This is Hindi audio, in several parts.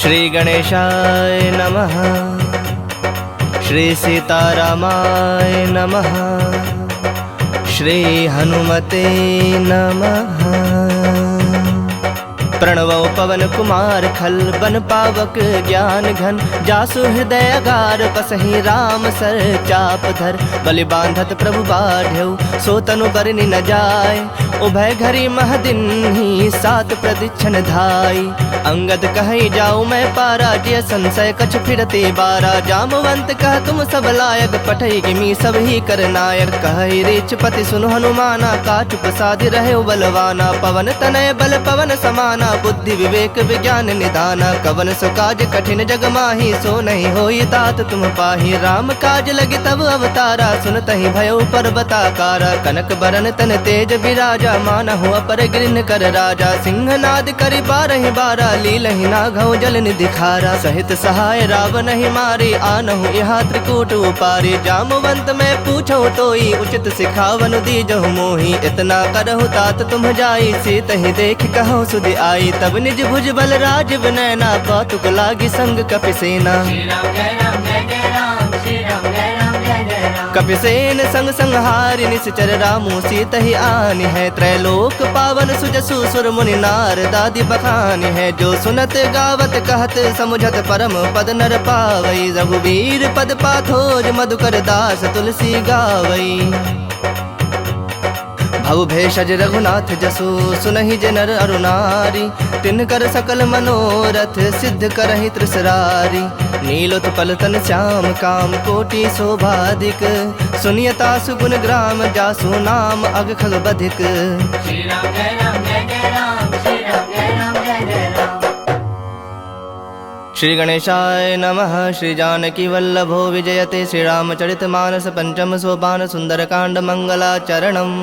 श्री गणेशाय नमः। श्री सीतारामाय नमः। श्री हनुमते नमः। प्रणवो पवन कुमार खल बन पावक ज्ञान घन जासु हृदय अगार बसहि राम सर चाप धर बलि बांधत प्रभु बाढ़ऊ सो तनु बरनि न जाय उभय घरी महदिन ही सात प्रदीक्षण धाई अंगद कहि जाऊँ मैं पारा जिय संशय कछ फिरते बारा जामवंत कह तुम सब लायक पठई गिमी सब ही कर नायक कहि रीच पति सुनु हनुमाना काचु प्रसादि रहे बलवाना पवन तनय बल पवन समाना बुद्धि विवेक विज्ञान निदाना कवन सो काज कठिन जग माही सो नहीं होई तात तुम पाही राम काज लगे तब अवतारा सुनतहि भयो पर्वताकारा कनक बरन तन तेज विराजा मानहु अपर गिरिन कर राजा सिंहनाद करि बारहि बारा लीलहि नाघौ जल निधि खारा सहित सहाय रावण ही मारे आनहु यहाँ त्रिकूट उपारे जामवंत मैं पूछो तोई उचित सिखावन दीजहु मोही इतना करहु तात तुम जाई सीत ही देख कहो सुधि आई तब निज भुज बल राज विनयना कौतुक लागी संग कपिसेना कपिसेन संग संहारि निश्चर रामु सीत ही आनि है त्रैलोक पावन सुजसु सुर मुनि नार दादी बखानि है जो सुनत गावत कहत समुझत परम पद नर पावई रघुवीर पद पाथोज मधुकर दास तुलसी गावई भव भेषज रघुनाथ जसु सुनहि जनर अरुनारी तिनकर सकल मनोरथ सिद्ध करहि त्रिसरारी नीलोत्पल तन श्याम काम कोटि शोभाधिक सुनियता सुगुण ग्राम जासु नाम अग खग बधिक। श्री राम जय राम जय जय राम श्री राम जय राम जय जय राम। श्री गणेशाय नमः। श्री जानकी वल्लभो विजयते श्री रामचरित मानस पंचम सोपान सुंदरकांड मंगलाचरणम्।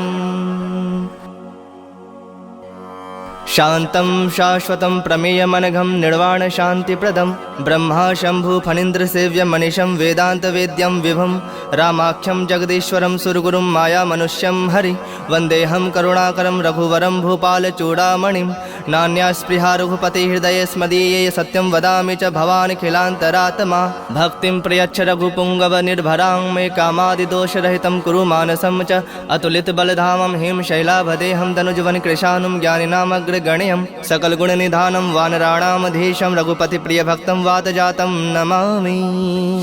शांतं शाश्वतं प्रमेयमनघं निर्वाण शांतिप्रदं ब्रह्मा शंभु फणीन्द्र सेव्य मनीषं वेदांत वेद्यं विभुं रामाख्यं जगदीश्वरं सुरगुरुं माया मनुष्यं हरि वंदेहं करुणाकरं रघुवरं भूपाल चूड़ामणिं नान्या स्पृहा रघुपति हृदये स्मदीये सत्यं वदामि च भवानिखिलान्तरात्मा भक्तिं प्रयच्छ रघुपुंगव निर्भरां मे कामादिदोषरहितं कुरु मानसं च अतुलित बलधामं हिम शैलाभदेहं तनुजवन कृशानुं ज्ञानिनामग्रगण्यं सकल गुण निधानं वानराणामधीशं रघुपति प्रिय भक्तं वातजातं नमामि।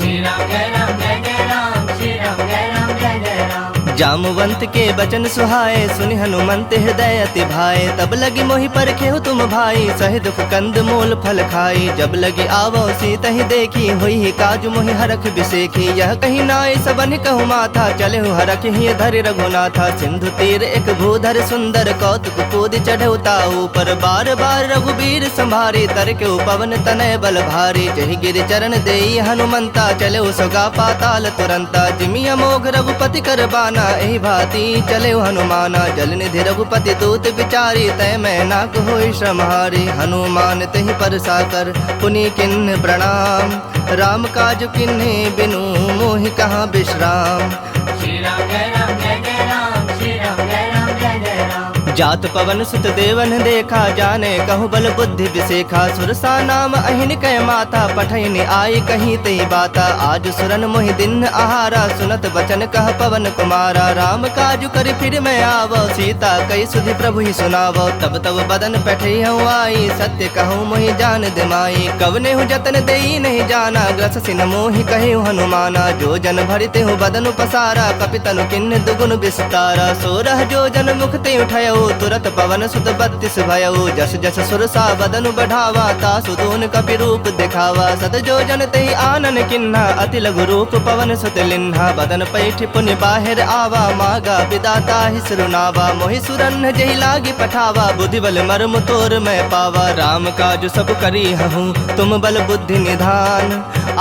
श्री राम जय राम जय जय राम श्री राम जय राम जय जय राम। जामवंत के बचन सुहाए सुनि हनुमंत हृदय अति भाए तब लगी मोहि परखेहु तुम भाई सहि दुख कंद मूल फल खाई जब लगी आवो सीत ही देखी हुई ही काजु मोहि हरख बिसेखी यह कहीं नाय सबन कहु माथा चले हरख ही धरि रघुनाथा सिंधु तीर एक भूधर सुंदर कौतुक कूद चढ़ऊ ताऊ पर बार बार रघुबीर संभारी तर के पवन तनय बल भारी जहि गिर चरण देई हनुमंता चले सोगा पाताल तुरंता जिमि अमोघ रघुपति कर बाना एहि भांति चले हनुमाना जल निधि रघुपति दूत विचारी तय मैं नाक होई श्रमहारी हनुमान तहि पर साकर पुनि किन्ह प्रणाम राम काज किन्हे बिनु मोहि कहाँ विश्राम। श्री राम जय राम जय जय राम श्री राम जय राम जय जय राम। जात पवन सुत देवन देखा जाने कहु बल बुद्धि विसेखा सुरसा नाम अहिन कै माता पठैन आई कहीं तई बाता आज सुरन मोहि दिन आहारा सुनत बचन कह पवन कुमारा राम काजु कर फिर मैं आवो सीता कई सुधि प्रभु ही सुनावो तब तब बदन पैठई हूँ आई सत्य कहूँ मोहि जान दिमाई कवने हूँ जतन देई नहीं जाना ग्रस सिन मोहि कहे हनुमाना जो जन भरिते हूँ बदन पसारा कपितनु किन्न दुगुन विस्तारा सोरह जो जन मुखते उठयो तुरत पवन सुत 32 भयऊ जस जस सुरसा बदनु बढ़ावा तासु दून कपि रूप दिखावा सत जो जन तहि आनन किन्हा अति लघु रूप पवन सुत लिन्हा बदन पैठ पुनि बाहिर आवा मागा विदाता ही सुनावा मोहि सुरन जहि लागी पठावा बुद्धि बल मर्म तोर मैं पावा राम काज सब करी हूँ तुम बल बुद्धि निधान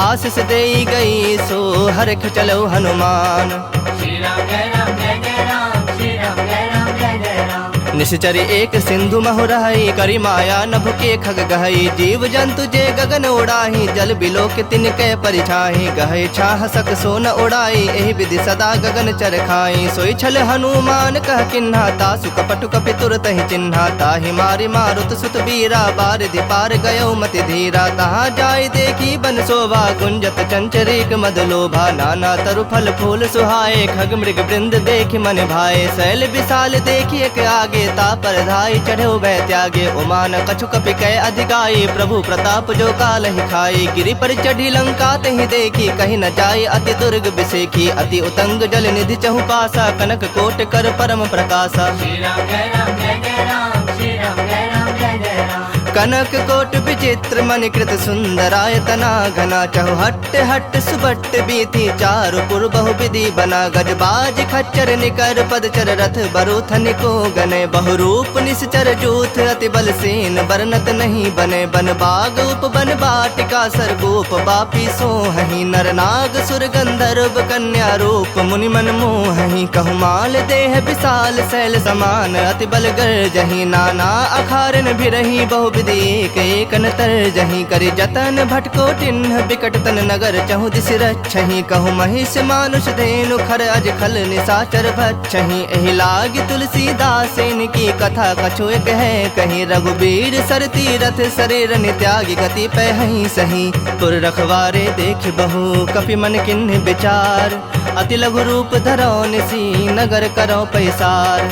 आशीष देई गई सो हरख चलो हनुमान। श्री राम जय राम जय जय राम श्री राम जय राम जय जय राम। निश्चर एक सिंधु महु रही, करी माया नभ के खग गहई। जीव जंतु जे गगन उड़ाही, जल बिलो के तिनके परिछाही। गहे छाह सक सोन उड़ाई, एहि विधि सदा गगन चर खाई। सोई छल हनुमान कह किन्हा, तासु कपटु कपि तुरत ही चिन्हा। ताहि मारि मारुत सुत बीरा, बारिधि पार गयो मति धीरा। तहाँ जाय देखी बन शोभा, गुंजत चंचरीक मद लोभा। नाना तरु फल फूल सुहाए, खग मृग वृंद देखि मन भाए। शैल विशाल देखि एक आगे, तापर धाई चढ़ो भय त्यागे। उमान कछु कपि कै अधिकाई, प्रभु प्रताप जो काल ही खाई। गिरि पर चढ़ी लंका तहि देखी, कहीं न जाय अति दुर्ग बिसेखी। अति उतंग जल निधि चहु पासा, कनक कोट कर परम प्रकाशा। श्री राम जय राम जय जय राम, श्री राम जय राम जय जय राम। कनक कोट विचित्र मणिकृत सुंदरायतना घना। चहु हट्ट हट्ट सुबट्ट बीथी, चारु पुर बहु विधि बना। गजबाज खच्चर निकर पदचर, रथ बरूथन को गने। बहुरूप निश्चर जूथ, अति बल सेन बरनत नहीं बने। बन बाग उप बन बाटिका, सरगोप बापी सोहहि। नर नाग सुर गंधर्व कन्या रूप, मुनि मन मोहहि। कहु माल देह विशाल शैल समान, अति बल गर्जहि। नाना अखारन भिरहि, बहु विधि एक एक नतर जहीं। करि जतन भटको टिन्ह, बिकट तन नगर चहु दिस रक्षहि। कहु महिष मानुष धेनु, खर अज खल निशाचर भक्षहि। एहि लागी तुलसीदासेन की कथा, कछु एक है कहीं। रघुबीर सर तीरथ शरीर नित्यागी, गति पहहि सही। पुर रखवारे देख बहु, कपि मन किन्ह विचार। अति लघु रूप धरो निसी, नगर करो पैसार।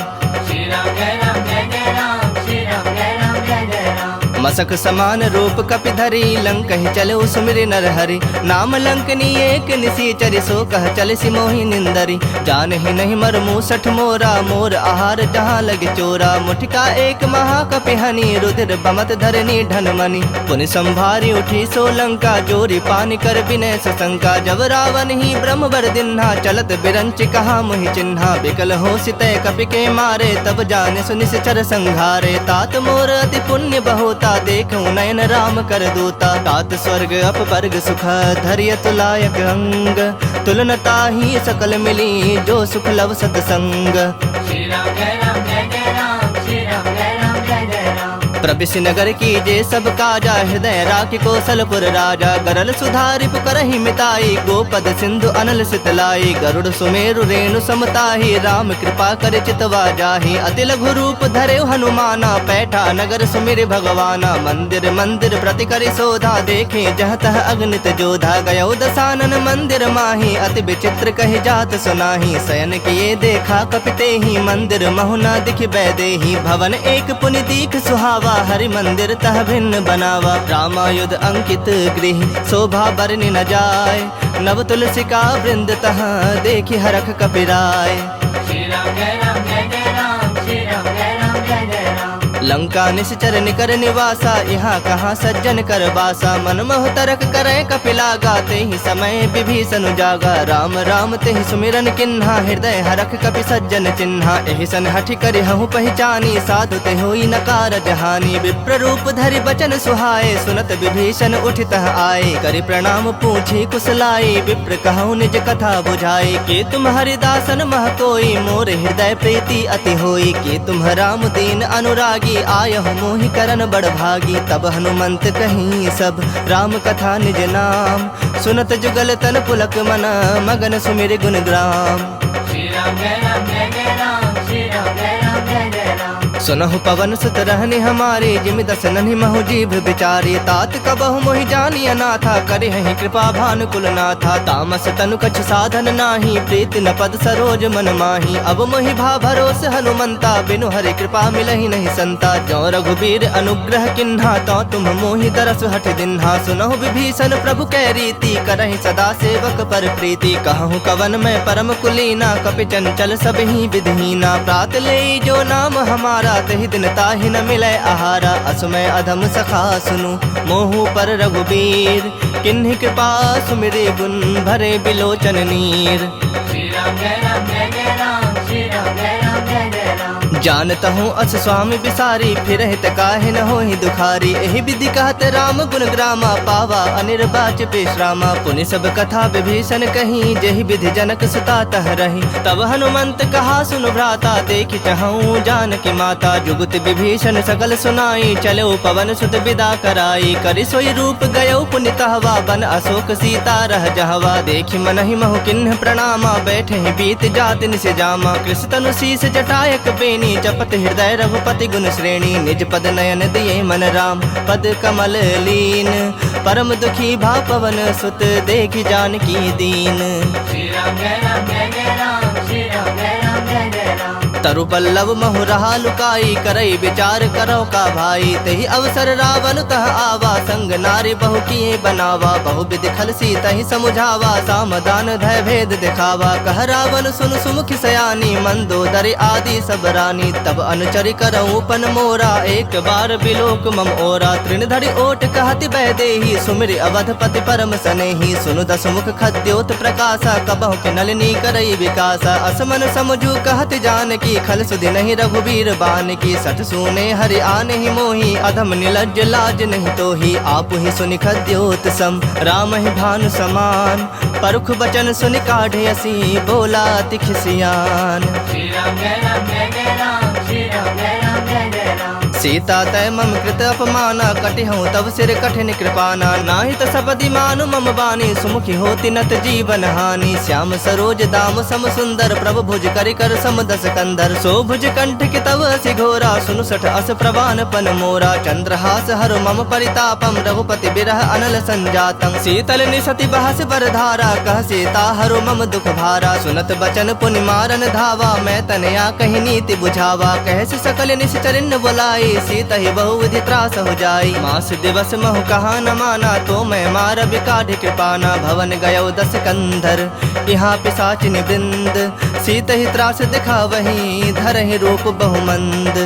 श्री राम जय राम जय जय राम, श्री राम जय राम जय जय राम। मसक समान रूप कपि धरी, लंक ही चले सुमिरि नर हरि। नाम लंकनी एक निसीचरि, सो कह चल सी मोहि निंदरी। जान ही नहीं मर मूसठ मोरा, मोर आहार जहाँ लगे चोरा। मुठिका एक महाकपि हनि, रुधिर बमत धरनी ढनमनि। पुनि संभारी उठी सो लंका, जोरी पानी कर विनय सशंका। जब रावण ही ब्रह्म वर दिन्हा, चलत बिरंच कहा मुहि चिन्हा। बिकल हो सितय कपि के मारे, तब जाने सुनिश्चर संघारे। तात मोर अति पुण्य बहुता, देखूं नयन राम कर दूता। तात स्वर्ग अपवर्ग सुख, धरियत लायक अंग। तुलनता ही सकल मिली, जो सुख लव सतसंग। श्री राम जय राम जय जय राम, श्री राम जय राम जय जय राम। प्रविश नगर की जे सब काजा, हृदय राखि कौशलपुर राजा। गरल सुधारि पुकरहि मिताई, गोपद सिंधु अनल सितलाई। गरुड़ सुमेरु रेणु समताही, राम कृपा कर चितवा जाही। अति लघु रूप धरे हनुमाना, पैठा नगर सुमिर भगवाना। मंदिर मंदिर प्रति करि शोधा, देखे जह तह अगणित जोधा। गयो दसानन मंदिर माही, अति विचित्र कहि जात सुनाही। शयन किए देखा कपिते ही, मंदिर महुना दिख बैदेही। भवन एक पुनि दीख सुहावा, हरि मंदिर तह भिन्न बनावा। रामायुध अंकित गृह, शोभा बरनि न जाय। नव तुलसी का वृंद, तह देखि हरख कपिराय। श्री राम जय राम जय जय राम, श्री राम जय राम जय जय राम। लंका निश्चर निकर निवासा, यहाँ कहाँ सज्जन कर बासा। मन मोह तरक करे कपिलागा, ते ही समय विभीषण जागा। राम राम ते ही सुमिरन किन्हा, हृदय हरख कपि सज्जन चिन्हा। एहि सन हठि करि हहु पहचानी, साधु ते होई न कारज हानि। विप्र रूप धरि बचन सुहाए, सुनत विभीषण उठितः आए। करि प्रणाम पूछी कुशलाई, विप्र कहु निज कथा बुझाई। के तुम हरिदासन मह कोई, मोर हृदय प्रीति अति होई। के तुम राम दीन अनुरागी, आयहु मोहि करन बड़ भागी। तब हनुमंत कहीं सब, राम कथा निज नाम। सुनत जुगल तन पुलक मना, मगन सुमिर गुण ग्राम। श्री राम जय राम जय जय राम, श्री राम जय राम जय जय राम। सुनहु पवन सुत रहनि हमारे, जिमि दस नन्हि महु जीभ बिचारी। तात कबहु मोहि जानी अनाथा, करिहहि कृपा भानुकुल नाथा। तामस तनु कछ साधन नाही, प्रीति न पद सरोज मन माही। अब मोहि भा भरोस हनुमंता, बिनु हरि कृपा मिलहि नहीं संता। जो रघुबीर अनुग्रह किन्हा, तो तुम मोहि तरस हठ दिन्हा। सुनहु विभीषण प्रभु कै रीति, करहि सदा सेवक पर प्रीति। कहूँ कवन मैं परम कुलीना, कपि चंचल सब ही विधहीना। प्रात ले जो नाम हमारा, तहि दिन ताहि न मिलै आहारा। असमय अधम सखा सुनु, मोहु पर रघुबीर। किन्हि कृपा सुमिरि गुण, भरे बिलोचन नीर। श्री राम जय राम जय जय राम, श्री राम जय राम जय जय राम। जानता हूँ अस स्वामी बिसारी, फिर हित काहे न होहि दुखारी। एहि विधि कहत राम गुण ग्रामा, पावा अनिर्वाच पेशरामा। पुनि सब कथा विभीषण कही, जेहि विधि जनक सुता तह रही। तब हनुमंत कहा सुन भ्राता, देखि चहूँ जानकी माता। जुगुत विभीषण सकल सुनाई, चलो पवन सुत विदा कराई। करि सोई रूप गयो पुनि तहवा, बन अशोक सीता रह जहवा। देखि मनहि महु किन्ह प्रणामा, बैठे बीत जाति निस जामा। कृष तनु शीस जटायक बेनी, जपत हृदय रघुपति गुण श्रेणी। निज पद नयन दिए मन राम, पद कमल लीन। परम दुखी भा पवन सुत, देखि जानकी दीन। श्री राम जय राम जय जय राम, श्री राम जय राम जय जय राम। तरु पल्लव महु रहा लुकाई, करई विचार करो का भाई। तेहि अवसर रावण तह आवा, संग नारी बहु किए बनावा। बहु विधि खल सी तहि समुझावा, सामदान धय भेद दिखावा। कह रावण सुन सुमुखी सयानी, मंदोदरी आदि सब रानी। तब अनुचरि करऊँ पन मोरा, एक बार बिलोक मम ओरा। तृण धरि ओट कहति बह देहि, सुमिरि अवधपति परम सनेहि। सुनु दसमुख खद्योत प्रकाशा, कबहु के नलिनी करई विकासा। असमन समझू कहत जानकी, खल सुधि नहीं रघुबीर बान की। सठ सूने हरि आने ही मोही, अधम निलज्ज लाज नहीं तोही। आप ही सुनि खद्योत सम, राम ही भानु समान। परुख बचन सुनि काढ़े असी, बोला अति खिसियान। श्री राम जय राम जय जय राम, श्री राम जय राम जय जय राम। सीता तय मम कृत अपमाना, कटिहूँ तब सिर कठिन कृपाना। नाही त सपदि मानु मम बानी, सुमुखी होती नत जीवन हानि। श्याम सरोज दाम सम सुंदर, प्रभु भुज करि कर सम दस कंदर। सो भुज कंठ के तव असि घोरा, सुनु सठ अस प्रवान पन मोरा। चंद्रहास हर मम परितापम, रघुपति बिरह अनल संजातम। शीतल निसति बहस बर धारा, कह सीता हरो मम दुख भारा। सुनत बचन पुनि मारन धावा, मैं तनया कही नीति बुझावा। कहस सकल निश्चरिन बुलाई, सीता ही बहु विधि त्रास हो जाई। मास दिवस महु कहा न माना, तो मैं मार बिकाढ़ कृपाना। भवन गयो दस कंधर, यहाँ पिशाचिन वृंद। सीता ही त्रास दिखा वही, धरहि रूप बहुमंद।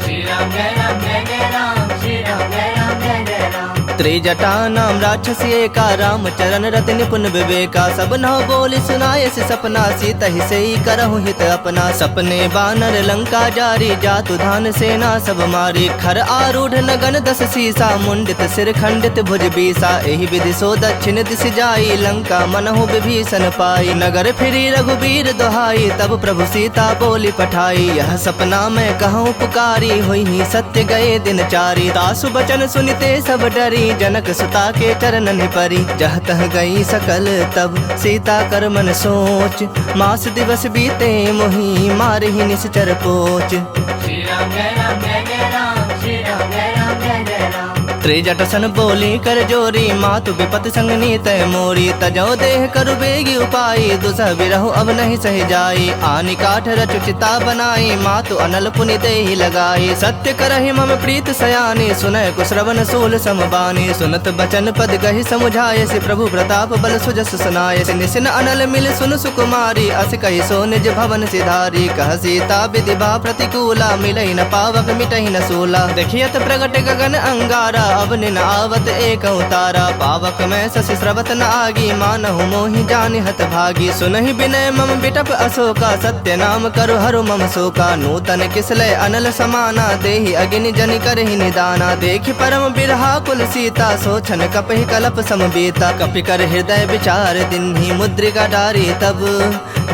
श्री राम जय राम जय जय राम, श्री राम जय राम जय जय राम। त्रिजटा नाम राक्षसी एका, राम चरण रति निपुण विवेका। सब नौ बोली सुनाय से सपना, सीता ही से ही करहु हित अपना। सपने बानर लंका जारी, जातु धान सेना सब मारी। खर आरूढ़ नगन दस सीसा, मुंडित सिर खंडित भुज बीसा। एहि विधि सो दक्षिण दिश जाई, लंका मनहु विभीषण पाई। नगर फिरी रघुबीर दोहाई, तब प्रभु सीता बोली पठाई। यह सपना मैं कहूँ पुकारी, हुई ही सत्य गए दिन चारी। तासु बचन सुनिते सब डरी, जनक सुता के चरणन परी। जह तह गई सकल तब, सीता कर मन सोच। मास दिवस बीते मोही, मारहि निश्चर पोच। श्री राम जय राम जय जय राम, श्री राम जय राम जय जय राम। त्रिजट सन बोली कर जोरी, मातु विपत संग नीत मोरी। तजो देह करु बेगी उपाई, दुसह बिरहु अब नहीं सह जाई। आनि काठ रचु चिता बनाई, मातु अनल पुनि देहि लगाई। सत्य करहि मम प्रीत सयानी, सुनय कुश्रवण सूल समबानी। सुनत बचन पद गहि समुझाय, से प्रभु प्रताप बल सुजस सुनाय। से निसिन अनल मिल सुन सुकुमारी, अस कहि सो निज भवन सिधारी। कह सीता विधि बा प्रतिकूला, मिलहि न पावक मिटहि न सूला। देखियत प्रगट गगन अंगारा, अब निन आवत एक उतारा। पावक में शशि स्रवत न आगी, मानहु मोहि जानि हत भागी। सुनहि विनय मम बिटप अशोका, सत्य नाम करु हरु मम शोका। नूतन किसलय अनल समाना, देहि अग्नि जनि करहि निदाना। देखि परम बिरहा कुल सीता, सोचन कपहि कलप समबीता। कपि कर हृदय विचार दिन्हि, मुद्रिका डारी तब।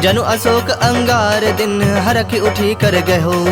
जनु अशोक अंगार दिन, हरखि उठी कर गहो।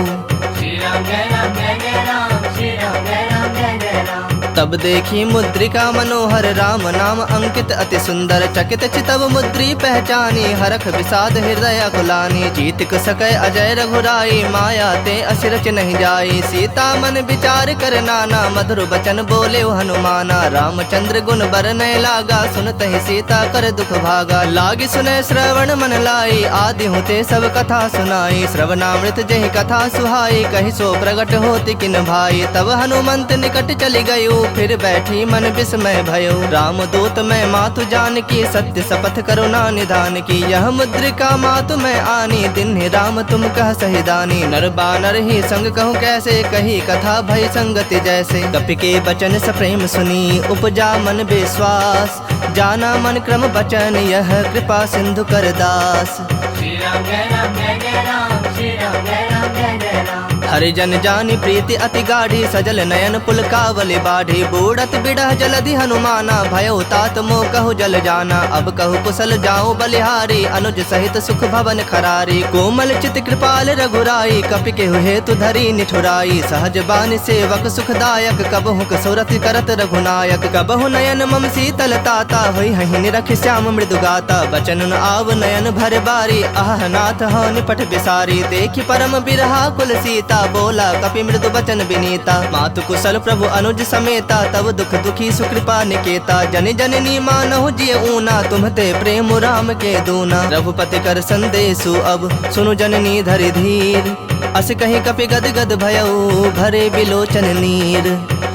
श्री राम जय राम जय जय राम, श्री राम जय राम जय जय राम। तब देखी मुद्रिका मनोहर, राम नाम अंकित अति सुंदर। चकित चितव मुद्री पहचानी, हरख विषाद हृदय अकुलानी। जीत सकै अजय रघुराई, माया ते असिरच नहीं जाई। सीता मन विचार कर नाना, मधुर बचन बोले हनुमाना। रामचंद्र गुण बरनय लागा, सुनत ही सीता कर दुख भागा। लागी सुनय श्रवण मन लाई, आदि होते सब कथा सुनाई। श्रवणामृत जहि कथा सुहाई, कहि सो प्रगट होति किन भाई। तब हनुमंत निकट चली गयो, फिर बैठी मन विस्मय भयो। राम दूत मैं मातु जानकी, सत्य शपथ करुणा निधान की। यह मुद्रिका मातु मैं आनी, दिन राम तुम कह सहिदानी। नर बानर ही संग कहूँ कैसे, कही कथा भय संगति जैसे। कपि के बचन सप्रेम सुनी, उपजा मन विश्वास। जाना मन क्रम बचन, यह कृपा सिंधु कर दास। श्री राम जय राम जय जय राम, श्री राम जय राम जय जय राम। हरिजन जानी प्रीति अति गाढ़ी सजल नयन पुलकावली बाढ़ी बूढ़त बिड़ह जलधि हनुमाना भयो तात मोह कहु जल जाना अब कहु कुशल जाऊं बलिहारी अनुज सहित सुख भवन खरारी कोमल चित कृपाल रघुराई कपि के हेतु धरी निठुराई सहज बानी सेवक सुखदायक कबहु कसुरत करत रघुनायक कबहु नयन मम शीतल ताता होई हहि निरख श्याम मृदु गाता बचन न आव नयन भर बारी आह नाथ हो निपट बिसारी देखि परम बिरहा कुल सीता बोला कपि मृदु बचन विनीता मातु कुशल प्रभु अनुज समेता तब दुख दुखी सुकृपा निकेता जन जननी मानहु जिय ऊना तुम्हते प्रेम राम के दूना रघुपति कर संदेशु अब सुनु जननी धरि धीर अस कहीं कपि गद गद भयउ भरे बिलोचन नीर।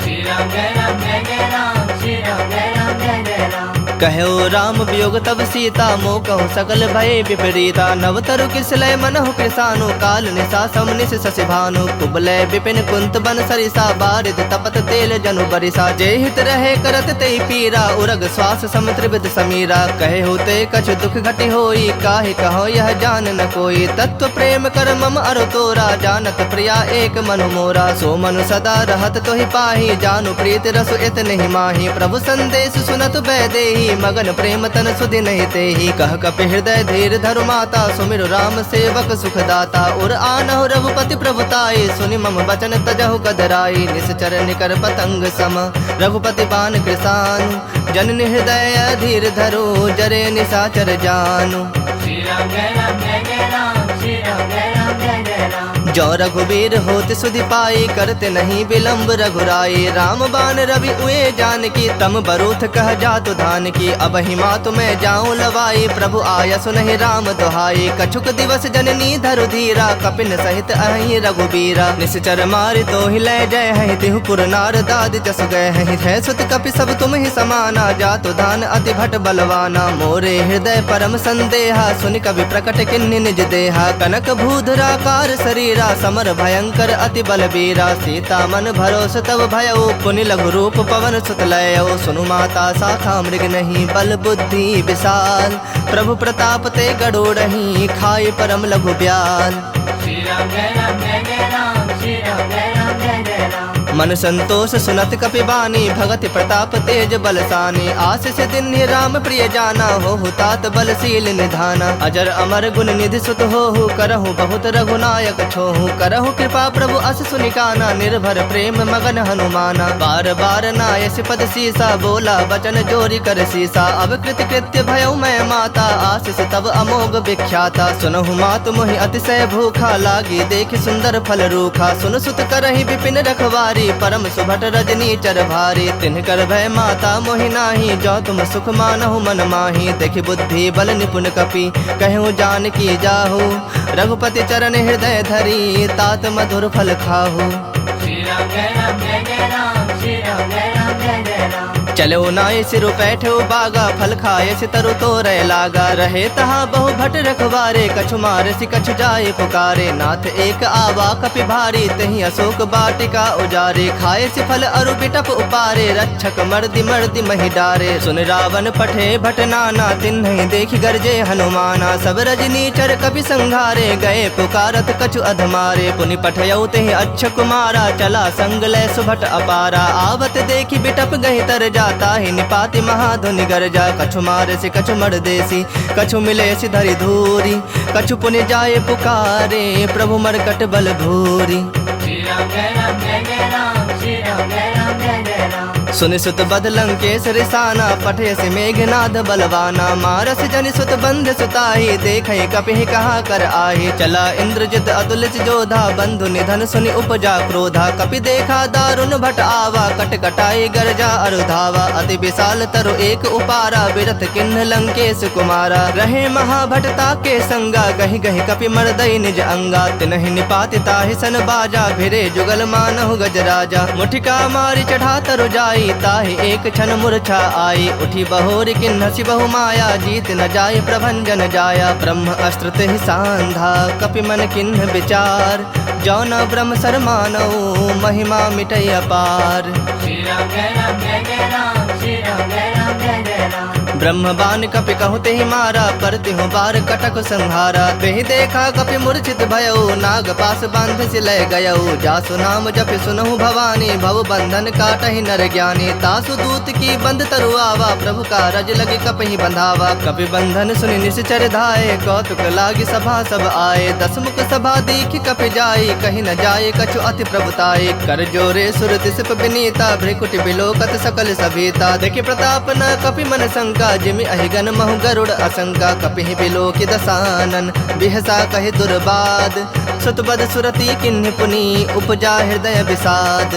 श्री राम जय राम जय जय राम श्री राम जय राम जय जय राम कहो राम वियोग तब सीता मोह कहु सकल भय विपरीता नव तरु किसलय मनहु कृसानु काल निशा समनिस शशि भानु कुबलय विपिन कुंत बन सरिसा बारिद तपत तेल जनु बरिसा जय हित रहे करत ते पीरा उरग श्वास सम त्रिविध समीरा कहे होते कछ दुख घटि होई काहे कहो यह जान न कोई तत्व प्रेम कर मम अरु तोरा जानत प्रिया एक मनु मोरा सो मनु सदा रहत तोहि पाही जानु प्रीत रसु इत नहीं माही प्रभु संदेश सुनत बैदेही मगन प्रेम तन सुधि नहीं तेहि कह कपि हृदय धीर धरु माता सुमिरु राम सेवक सुखदाता उर आनहु रघुपति प्रभुताई सुनि मम बचन तजहु कदराई निश्चर निकर पतंग सम रघुपति बान कृसानु जननि हृदय धीर धरो जरे निशाचर जानु। श्री राम जय राम जय जय राम श्री राम जय राम जय जय राम जो रघुबीर होत सुधि पाई करते नहीं विलम्ब रघुराई राम बान रवि उए जान की तम बरूथ कह जातु धान की अब हिमा तुम्हें जाऊं लवाई प्रभु आया सुनहि राम दुहाई कछुक दिवस जननी धरु धीरा कपिन सहित अहि रघुबीरा निश्चर मारि तो ही लय जय है तिहु पुर नार दाद जस गए है सुत कपि सब तुम ही समाना जातु धान अति भट बलवाना मोरे हृदय परम संदेहा सुनि कवि प्रकट किन्नि निज देहा कनक भूधराकार शरीरा समर भयंकर अति बलबीरा सीता मन भरोस तब भयउ पुनि लघु रूप पवन सुत लयउ सुनु माता शाखा मृग नहीं बल बुद्धि विशाल प्रभु प्रताप ते गड़ोड़हि खाई परम लघु ब्याल। श्री राम जय राम जय जय राम श्री राम जय राम जय जय राम मन संतोष सुनत कपि बानी भगति प्रताप तेज बलसानी आशीष दिन राम प्रिय जाना हो तात बलशील निधाना अजर अमर गुण निधि सुत हो करहु बहुत रघुनायक छोहु करहु कृपा प्रभु अस सुनिकाना निर्भर प्रेम मगन हनुमाना बार बार नायस पद सीसा बोला वचन जोरी कर सीसा अब कृत कृत्य भयउ मैं माता आशीष तब अमोघ विख्याता सुनहु मातु मोहि अतिशय भूखा लागी देखि सुंदर फल रूखा सुन सुत करहि विपिन रखवारी परम सुभट रजनी चर भारी तिन्ह कर भय माता मोहि नाही जो तुम सुख मानहु मन माही देखि बुद्धि बल निपुण कपि कहूँ जान की जाहु रघुपति चरण हृदय धरी तात मधुर फल खाहु। श्री राम जय राम जय जय राम श्री राम जय राम जय जय राम चलो नाय सिरु बैठो बागा फल खाए सितरु तो रह लागा रहे तहा बहु भट रखवारे कछु मार सि कछु जाए पुकारे नाथ एक आवा कपि भारी तही अशोक बाटिका उजारे खाए सि फल अरु बिटप उपारे रक्षक मर्दि मर्दि महि डारे सुन रावण पठे भट नाना तिन्हि देखि गरजे हनुमाना सब रजनी चर कपि संघारे गए पुकारत कछु अधमारे पुनि पठयउ तेहि अच्छ कुमारा चला संग लय सुभट अपारा आवत देखि बिटप गहि तर जाता ही निपाति महाधुनि गरजा कछु मारे से कछु मर देसी कछु मिले सि धरि धूरी कछु पुनि जाए पुकारे प्रभु मरकट बल भूरी। श्री राम जय राम जय जय राम श्री राम जय राम जय जय राम सुनि सुत बद लंकेश रिसाना पठे से मेघनाद बलवाना मारस जनि सुत बंध सुताही देखे कपि कहा कर आही चला इंद्रजित अतुलित जोधा बंधु निधन सुनि उपजा क्रोधा कपि देखा दारुण भट आवा कट कटाई गरजा अरुधावा अति विशाल तरु एक उपारा बिरथ किन्ह लंकेश कुमारा रहे महाभटता के संगा गहि गहि कपि मरदई निज अंगा तिनहि निपाति ताहि सन बाजा भिरे जुगल मानहु गजराजा मुठिका मारी चढ़ा तरु जाई ताहि एक क्षण मूर्छा आई उठी बहोरी किन्हसि बहु माया जीत न जाय प्रभंजन जाया ब्रह्म अस्त्र तेहि सांधा कपि मन किन्ह विचार जौन ब्रह्म सर मानऊ महिमा मिटय अपार। श्री राम जय राम जय जय राम श्री राम जय राम जय जय राम ब्रह्म बाण कपि कहते ही मारा, पर तिहु बार कटक संहारा। तेहि देखा कपि मूर्छित भयउ, नाग पास बांध सिलय गयउ। जासु नाम जपि सुनहु भवानी, भव बंधन काटहि नर ज्ञानी। तासु दूत की बंद तरुआवा, प्रभु का रज लगे कपहि बंधावा। कपि बंधन सुनि निश्चर धाये, कौतुक लागी सभा सब आए। दस मुख सभा दीख कपि जाई, कहीं न जाए कछु अति प्रभुताई। कर जोरे सुर दिसप विनीता, भ्रिकुटि बिलोकत सकल सभीता। देखि प्रताप न कपि मन शंका, जिमि अहिगन महु गरुड़ असंका। कपिहि बिलोकि दसानन, बिहसा कहि दुर्बाद। सुतबद सुरति किन्हि पुनि, उपजा हृदय विषाद।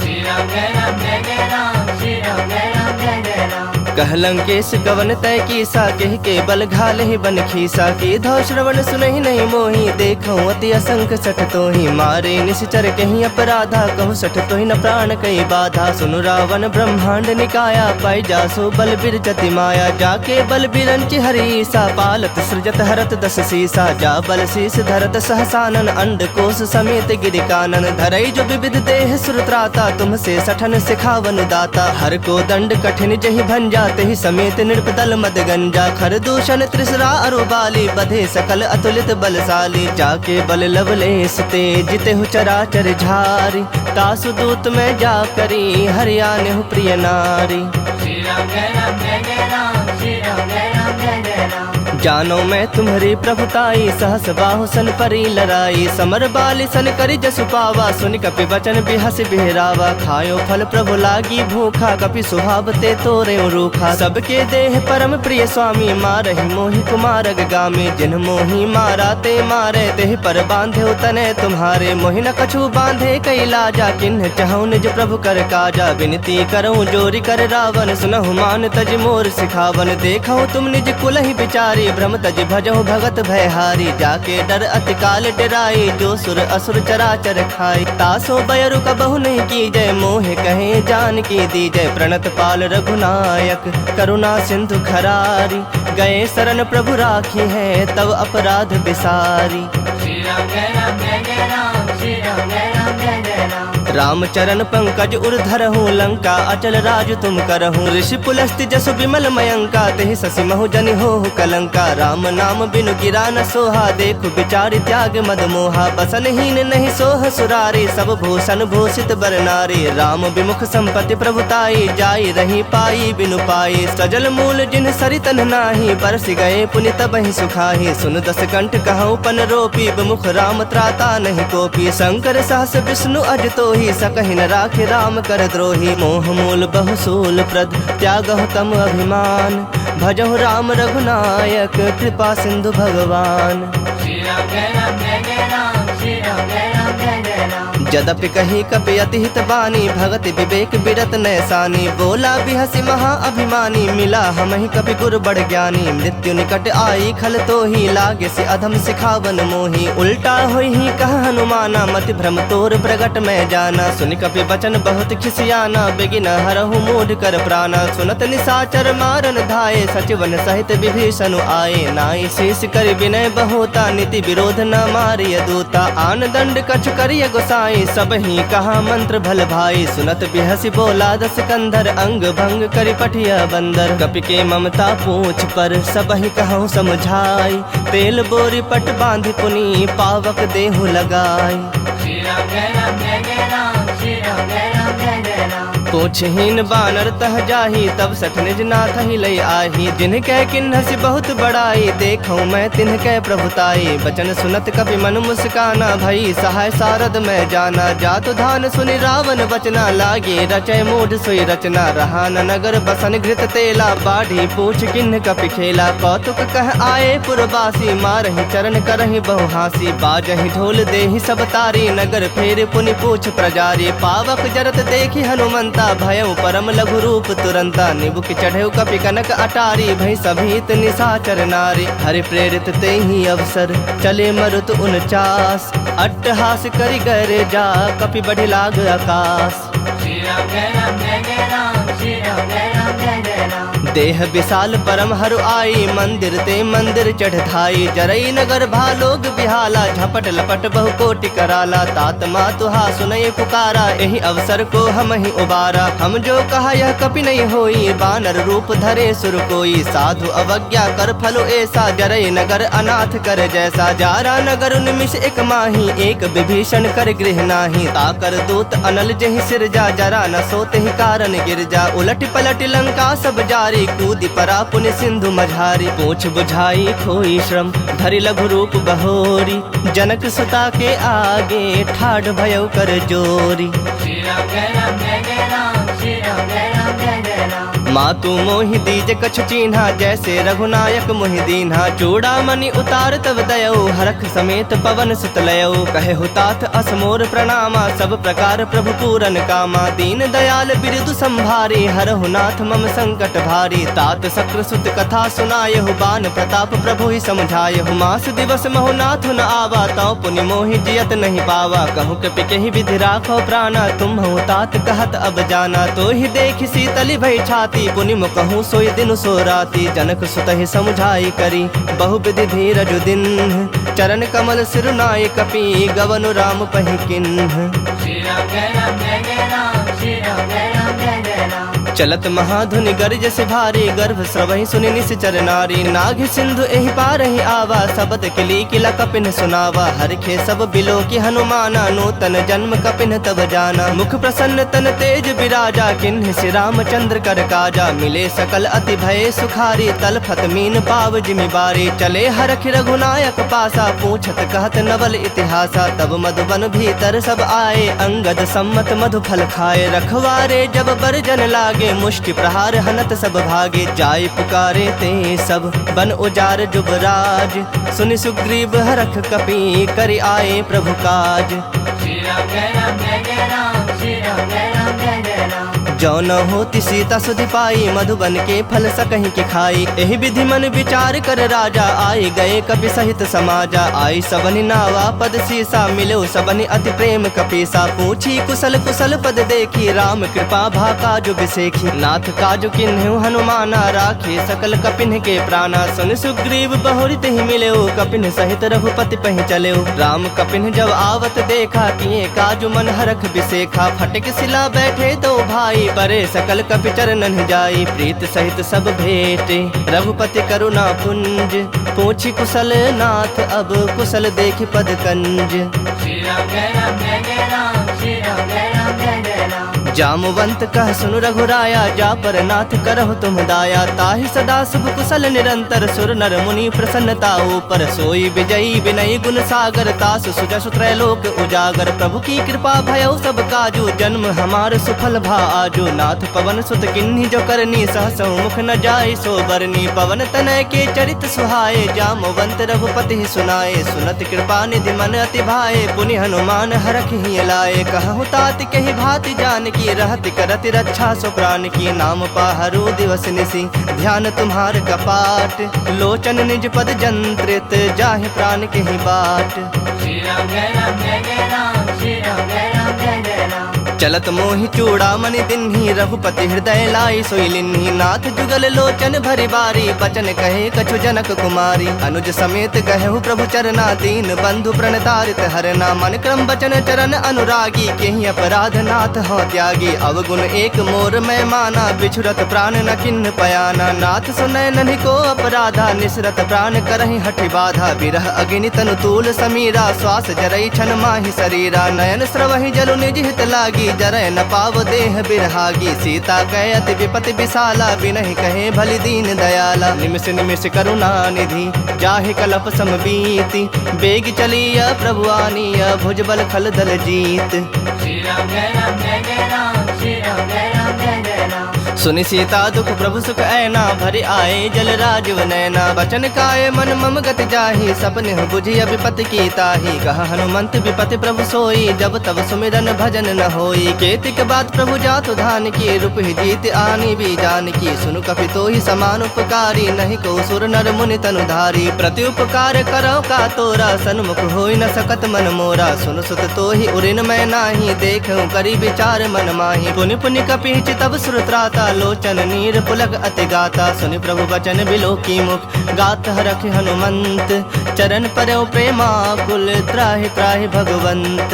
श्री राम जय राम जय जय राम, श्री राम जय राम जय जय राम। कहलंकेश गवन तय कीसा, कह के बल घाल ही बन खीसा। की धौ श्रवण सुनहि नहीं मोही, देखऊं अति असंख सठ तोहि। मारे निश्चर कहीं अपराधा, कहु सठ तोहि न प्राण कई बाधा। सुनु रावण ब्रह्मांड निकाया, पाई जासो बल बिरजति माया। जाके बल बिरंचि हरीसा, पालत सृजत हरत दस सीसा। जा बल शीस धरत सहसानन, अंड कोश समेत गिरिकानन। धरई जो विविध देह सुरत्राता, तुमसे सठन सिखावन दाता। हर को दंड कठिन जहि भंजा, ही समेत नृपदल मद गंजा। खर दूषण त्रिसरा अरुबाली, बधे सकल अतुलित बलशाली। जाके बल लवलेस ते, जिते हु चराचर झारी। तासु दूत में जा करी, हरियाणु प्रिय नारी। श्री राम जय राम जय जय राम, श्री राम जय राम जय जय राम। जानो मैं तुम्हारी प्रभुताई, सहस बाहु सन परी लड़ाई। समर बाली सन करी जसु पावा, सुनि कपि वचन बिहस बिहरावा। खायो फल प्रभु लागी भूखा, कपि सुहावते तोरे रूखा। सबके देह परम प्रिय स्वामी, मारहि मोहि कुमारग गामी। जिन मोहि मारा ते मारे, तेहि पर बांधे तने तुम्हारे। मोहि न कछु बांधे कई लाजा, किन्ह चाहूं निज प्रभु कर काजा। विनती करऊं जोरी कर रावण, सुनहु मान तज मोर सिखावन। देखऊं तुम निज कुलहि बिचारी, भ्रम तज भजहु भगत भयहारी। जाके डर अति काल डराई, जो सुर असुर चराचर खाई। तासो बयरु कबहु नहीं कीजय, मोहे कहे जान की दीजय। प्रणत पाल रघुनायक, करुणा सिंधु खरारी। गए शरण प्रभु राखी है, तब अपराध बिसारी। श्री राम जय राम जय जय राम, श्री राम जय राम जय जय राम। राम चरण पंकज उर्धरहु, लंका अचल राज तुम करहु। ऋषि पुलस्ति जसु विमल मयंका, तेहि ससि महु जनि होहु कलंका। राम नाम बिनु गिरा न सोहा, देखु बिचारि त्याग मद मोहा। बसनहीन नहीं सोह सुरारी, सब भूषण भूषित बर नारी। राम विमुख संपत्ति प्रभुताई, जाई रही पाई बिनु पाई। सजल मूल जिन सरितन नाही, बरस गए पुनि तबहि सुखाही। सुन दस कंठ कहूँ पन रोपी, विमुख राम त्राता नहीं कोपी। शंकर सहस विष्णु अज तोहि, सकहि न राखे राम कर द्रोही। मोह मूल बहुसूल प्रद, त्यागहु तम अभिमान। भजहु राम रघुनायक, कृपा सिंधु भगवान। श्री राम जय राम जय जय राम, श्री राम जय राम जय जय राम। जदपि कही कपि अति हित बानी, भगति विवेक बिरत नैसानी। बोला बिहसि महा अभिमानी, मिला हमहि कपि गुर बड़ ज्ञानी। मृत्यु निकट आई खल तोहि, लागे से अधम सिखावन मोहि। उल्टा होई ही कह हनुमाना, मति भ्रम तोर प्रगट में जाना। सुनि कपि वचन बहुत खिसियाना, बेगिन हरहु मूढ़ कर प्राणा। सुनत निशाचर मारन धाये, सचिवन सहित विभीषण आए। नाई शेष कर विनय बहुता, नीति विरोध न मारिय दूता। आन दंड कछ करिय गोसाई, सब ही कहा मंत्र भल भाई। सुनत बिहसि बोला दस कंधर, अंग भंग करि पठिया बंदर। कपि के ममता पूछ पर, सब ही कहूँ समझाई। तेल बोरी पट बांधि पुनि, पावक देहु लगाई। श्री राम जय राम जय जय राम, श्री राम जय राम जय जय राम। पूछहीन बानर तह जाही, तब सठ निज नाथ ही लई आही। जिनकै किन्हसि बहुत बड़ाई, देखऊं मैं तिनकै प्रभुताई। बचन सुनत कपि मन मुस्काना, भई सहाय सारद में जाना। जातु धान सुनि रावण बचना, लागे रचय मूढ़ सोई रचना। रहा न नगर बसन घृत तेला, बाढ़ी पूछ किन्ह कपि खेला। कौतुक कह आए पुरवासी, मारहि चरण करहि बहु हासी। बाजहि ढोल देहि सब तारी, नगर फेर पुनि पूछ प्रजारी। पावक जरत देखि हनुमंता, भयउ परम लघु रूप तुरंता। निबुक चढ़ेउ कपि कनक अटारी, भई सभीत निशाचर नारी। हरि प्रेरित तेहि अवसर, चले मरुत 49। अट्टहास करि गरे जा, कपि बढ़ि लाग आकाश। श्री राम जय राम जय जय राम, श्री राम जय राम जय जय राम। देह विशाल परम हरु आई, मंदिर ते मंदिर चढ़ धाई। जरई नगर भालोग बिहाला, झपट लपट बहु कोटि कराला। तात मातुहा सुनय पुकारा, यही अवसर को हम ही उबारा। हम जो कहा यह कपि नहीं होई, बानर रूप धरे सुर कोई। साधु अवज्ञा कर फलो ऐसा, जरई नगर अनाथ कर जैसा। जारा नगर निमिष एक माही, एक विभीषण कर गृह नाही। ताकर दूत अनल जहि सिरजा, जरा न सोते ही कारण गिरजा। उलट पलट लंका सब जारी, कूदी परा पुण्य सिंधु मझारी। पूछ बुझाई खोई श्रम, धरि लघु रूप बहोरी। जनक सुता के आगे, ठाढ़ भयउ कर जोरी। श्री राम जय राम जय जय राम, श्री राम जय राम जय जय राम। मातु मोहि दीज कछु चीन्हा, जैसे रघुनायक मोहि दीन्हा। चूड़ामणि उतार तब दयऊ, हरख समेत पवन सुत लयऊ। कहे हुतात असमोर प्रणामा, सब प्रकार प्रभु पूरन कामा। दीन दयाल बिरदु संभारी, हरहु नाथ मम संकट भारी। तात शक्र सुत कथा सुनायहु, बान प्रताप प्रभु ही समझायहु। मास दिवस महु नाथ न आवा, तौ पुनि मोहि जियत नहीं पावा। कहूँ कपि केहि विधि राखो प्राणा, तुम हूँ तात कहत अब जाना। तो ही देख शीतली भई छाती, पुनि मुकहूँ सोई दिन सो राती। जनक सुतहि समुझाई करी, बहु विधि धीरज दिन। चरण कमल सिरुनाय कपि, गवनु राम पहि किन्ह। श्री राम जय राम जय जय राम, श्री राम जय राम जय जय राम। चलत महाधुनि गर्ज से भारी, गर्भ स्रवहि सुनि निश्चर नारी। नाग सिंधु एहि पारहि आवा, सबद किली किला कपिन सुनावा। हरखे सब बिलो की हनुमाना, नूतन जन्म कपिन तब जाना। मुख प्रसन्न तन तेज विराजा, किन्ह श्री रामचंद्र कर काजा। मिले सकल अति भय सुखारी, तलफत मीन पाव जिमि बारी। चले हरख रघुनायक पासा, पूछत कहत नवल इतिहासा। तब मधुबन भीतर सब आए, अंगद सम्मत मधु फल खाए। रखवारे जब बरजन लागे, मुष्टि प्रहार हनत सब भागे। जाय पुकारे ते सब, बन उजार जुबराज। सुनि सुग्रीव हरख कपि, करि आए प्रभु काज। श्री राम जय राम जय जय राम, श्री राम जय राम जय जय राम। जो न होती सीता सुधि पाई, मधुबन के फल सकहीं के खाई। एहि विधि मन विचार कर राजा, आए गए कपि सहित समाजा। आई सबनि नावा पद सीसा, मिलो सबनि अति प्रेम कपीसा। पूछी कुशल कुशल पद देखी, राम कृपा भा काजु बिसेखी। नाथ काजु किन्हु हनुमाना, राखे सकल कपिन के प्राणा। सुन सुग्रीव बहुरित ही मिलेऊ, कपिन सहित रघुपति पहि चलेऊ। राम कपिन जब आवत देखा, किए काजु मन हरख बिसेखा। फटक सिला बैठे दो भाई, परे सकल कपि चरणन जाई। प्रीत सहित सब भेटे, रघुपति करुणा पुंज। पूछी कुशल नाथ अब, कुशल देखि पद कंज। श्री राम जय राम जय जय राम, श्री राम जय राम जय जय राम। जामवंत कह सुनु रघुराया, जा पर नाथ करहु तुम दाया। ताहि सदा शुभ कुशल निरंतर, सुर नर मुनि प्रसन्नता ऊपर। सोई विजयी विनयी गुण सागर, तास सुजसु त्रैलोक उजागर। प्रभु की कृपा भयउ सब काजू, जन्म हमार सुफल भा आजू। नाथ पवन सुत किन्ही जो करनी, सहसौ मुख न जाय सो बरनी। पवन तनय के चरित सुहाए, जामवंत रघुपति ही सुनाए। सुनत कृपा निधि मन अति भाए, पुनि हनुमान हरख ही लाए। कहु तात कहि भाति जानकी, रहति करति रक्षा सो प्राण की। नाम पाहरु दिवस निसी, ध्यान तुम्हार कपाट। लोचन निज पद जंत्रित, जाहि प्राण के ही बाट। श्री राम जय राम जय जय राम, श्री राम जय राम जय जय राम। चलत मोहि चूड़ामणि दिन्ही, रघुपति हृदय लाई सोई लिन्ही। नाथ जुगल लोचन भरि बारी, बचन कहे कछु जनक कुमारी। अनुज समेत कहु प्रभु चरना, दीन बंधु प्रणतारित हरना। मन क्रम बचन चरण अनुरागी, केहि अपराध नाथ हो त्यागी। अवगुण एक मोर मैं माना, बिछुरत प्राण न किन्ह पयाना। नाथ सुनय नन्हि को अपराधा, निसरत प्राण करहि हठि बाधा। बिरह अग्नि तनु तूल समीरा, श्वास जरई छन माहि शरीरा। नयन स्रवहि जलु निज हित लागी, जरय न पाव देह बिरहागी। सीता कहे अति विपति विशाला, बिनहि कहे भलि दीन दयाला। निमिष निमिष करुणा निधि, जाहि कलप समबीति। बेग चलिया प्रभु आनिया, भुजबल खल दल जीत। श्री राम जय राम जय जय राम, श्री राम जय राम जय जय राम। सुनि सीता दुख प्रभु सुख ऐना, भरि आए जल राजीव नैना। बचन काय मन मम गति जाहि, सपने बुझि विपति की ताहि। कहा हनुमंत विपति प्रभु सोई, जब तब सुमिरन भजन न होई। केतिक बात प्रभु जातु धान की, रूप ही जीत आनी भी जान की। सुनु कपि तोहि समान उपकारी, नहीं को सुर नर मुनि तनु धारी। प्रति उपकार करो का तोरा, सन्मुख होई न सकत मन मोरा। सुन सुत तोहि उरिन मैं नाही, देखूं करी विचार मन माही। पुनि पुनि कपि तब सुर त्राता, लोचन नीर पुलक अति गाता। सुनि प्रभु बचन बिलो की मुख गात हरख हनुमंत। चरण परयो प्रेमाकुल त्राहि त्राहि भगवंत।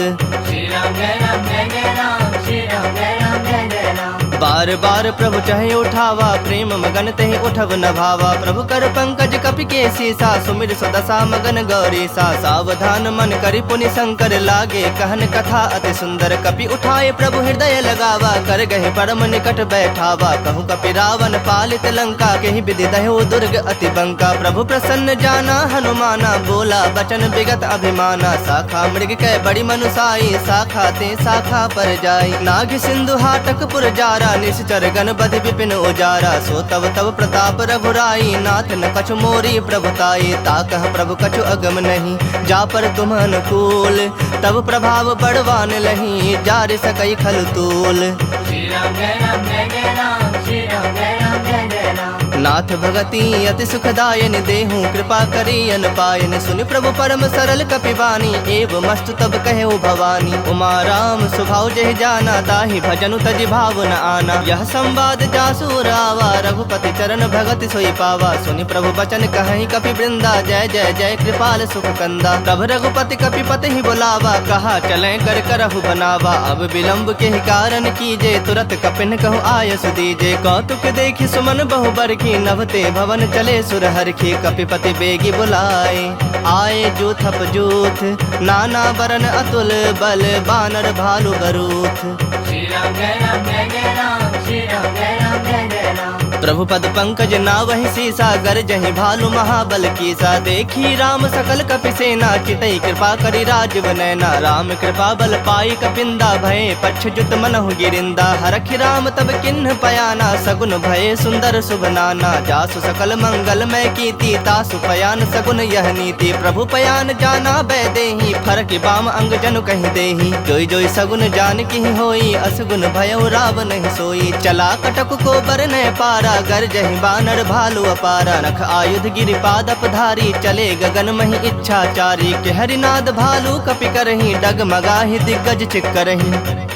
श्री राम जय राम जय जय राम, श्री राम जय राम जय जय राम। बार बार प्रभु चाहे उठावा, प्रेम मगन तहि उठब न भावा। प्रभु कर पंकज कपि के सीसा, सुमिर सुदशा मगन गौरी सा। सावधान मन करि पुनि शंकर लागे, कहन कथा अति सुंदर। कपि उठाए प्रभु हृदय लगावा, कर गहे परम निकट बैठावा। कहूँ कपि रावण पालित लंका, केहि विधि दह्यो दुर्ग अति बंका। प्रभु प्रसन्न जाना हनुमाना, बोला बचन विगत अभिमाना। शाखा मृग कै बड़ी मनुसाई, शाखा ते शाखा पर जाई। नाग सिंधु हाटक पुर जारा, निश्चर गण बधि विपिन उजारा। सो तब तब प्रताप रघुराई, नाथ न कछु मोरी प्रभुताई। ताकह प्रभु कछु अगम नहीं, जा पर तुम अनुकूल। तब प्रभाव बड़वान लही, जार सकई खल तूल। श्री राम जय राम जय जय राम, श्री राम जय राम जय जय राम। नाथ भगति अति सुखदायन, देहूँ कृपा करी अन पायन। सुनि प्रभु परम सरल कपिवानी, एव मस्तु तब कहेउ भवानी। उमा राम स्वभाव जहि जाना, ताहि भजनु तजि भाव न आना। यह संवाद जासु रावा, रघुपति चरण भगति सोई पावा। सुनि प्रभु बचन कहि कपि वृंदा, जय जय जय कृपाल सुख कंदा। तब रघुपति कपिपति ही बुलावा, कहा चले कर करहु बनावा। अब विलंब के ही कारण कीजे, तुरत कपिन कहु आयस दीजे। कौतुक देखि सुमन बहु बरखी, नभते भवन चले सुरहरखी। कपिपति बेगी बुलाए, आए जूथप जूथ। नाना बरन अतुल बल, बानर भालु बरूथ। श्री राम जय राम जय जय राम, श्री राम जय राम जय जय राम। प्रभु पद पंकज नावहि सीसा, गर जहि भालु महाबल कीसा। देखी राम सकल कपि सेना, चितई कृपा करि राजीव नैना। राम कृपा बल पाई कपिंदा, भये पक्ष जुत मनहु गिरिंदा। हरखि राम तब किन्ह पयाना, सगुन भये सुंदर शुभ नाना। जासु सकल मंगल मय कीर्ति, तासु पयान सगुन यह नीति। प्रभु पयान जाना बैदेही, फरक बाम अंग जनु कहि देही। जोई जोई सगुन जान की होई, असगुन भयउ राव नहीं सोई। चला कटक को बरनय पारा, गर जहि बानर भालु अपारा। नख आयुध गिरिपाद अपधारी, चले गगन महि इच्छाचारी। के हरिनाद भालु कपि करही, डगमगाहि दिग्गज चिक्करही।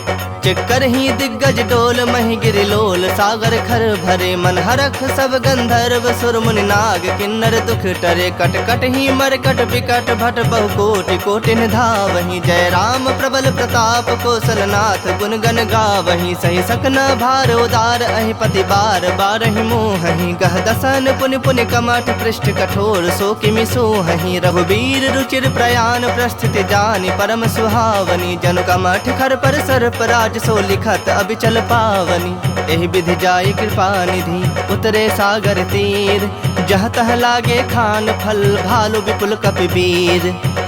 चिक्कर ही दिग्गज डोल, महि गिरिलोल सागर खर भरे। मन हरख सब गंधर्व सुर मुनि नाग, किन्नर दुख टरे। कट कट ही मरकट विकट, भट बहु कोटि कोटि धावहि। जय राम प्रबल प्रताप, कौशलनाथ गुण गण गावहि। सही सकना भार उदार, अहि पति बार बारहि मोहहि। गह दसन पुनि पुनि कमठ, पृष्ठ कठोर सो किमि सोहहि। रघुबीर रुचिर प्रयाण, प्रस्थिति जानि परम सुहावनी। जनु कमठ खर पर सर्प राज, सो लिखत अबिचल पावनी। एहि विधि जाय कृपा निधि, उतरे सागर तीर। जह तह लागे खान फल, भालु विपुल कपि वीर।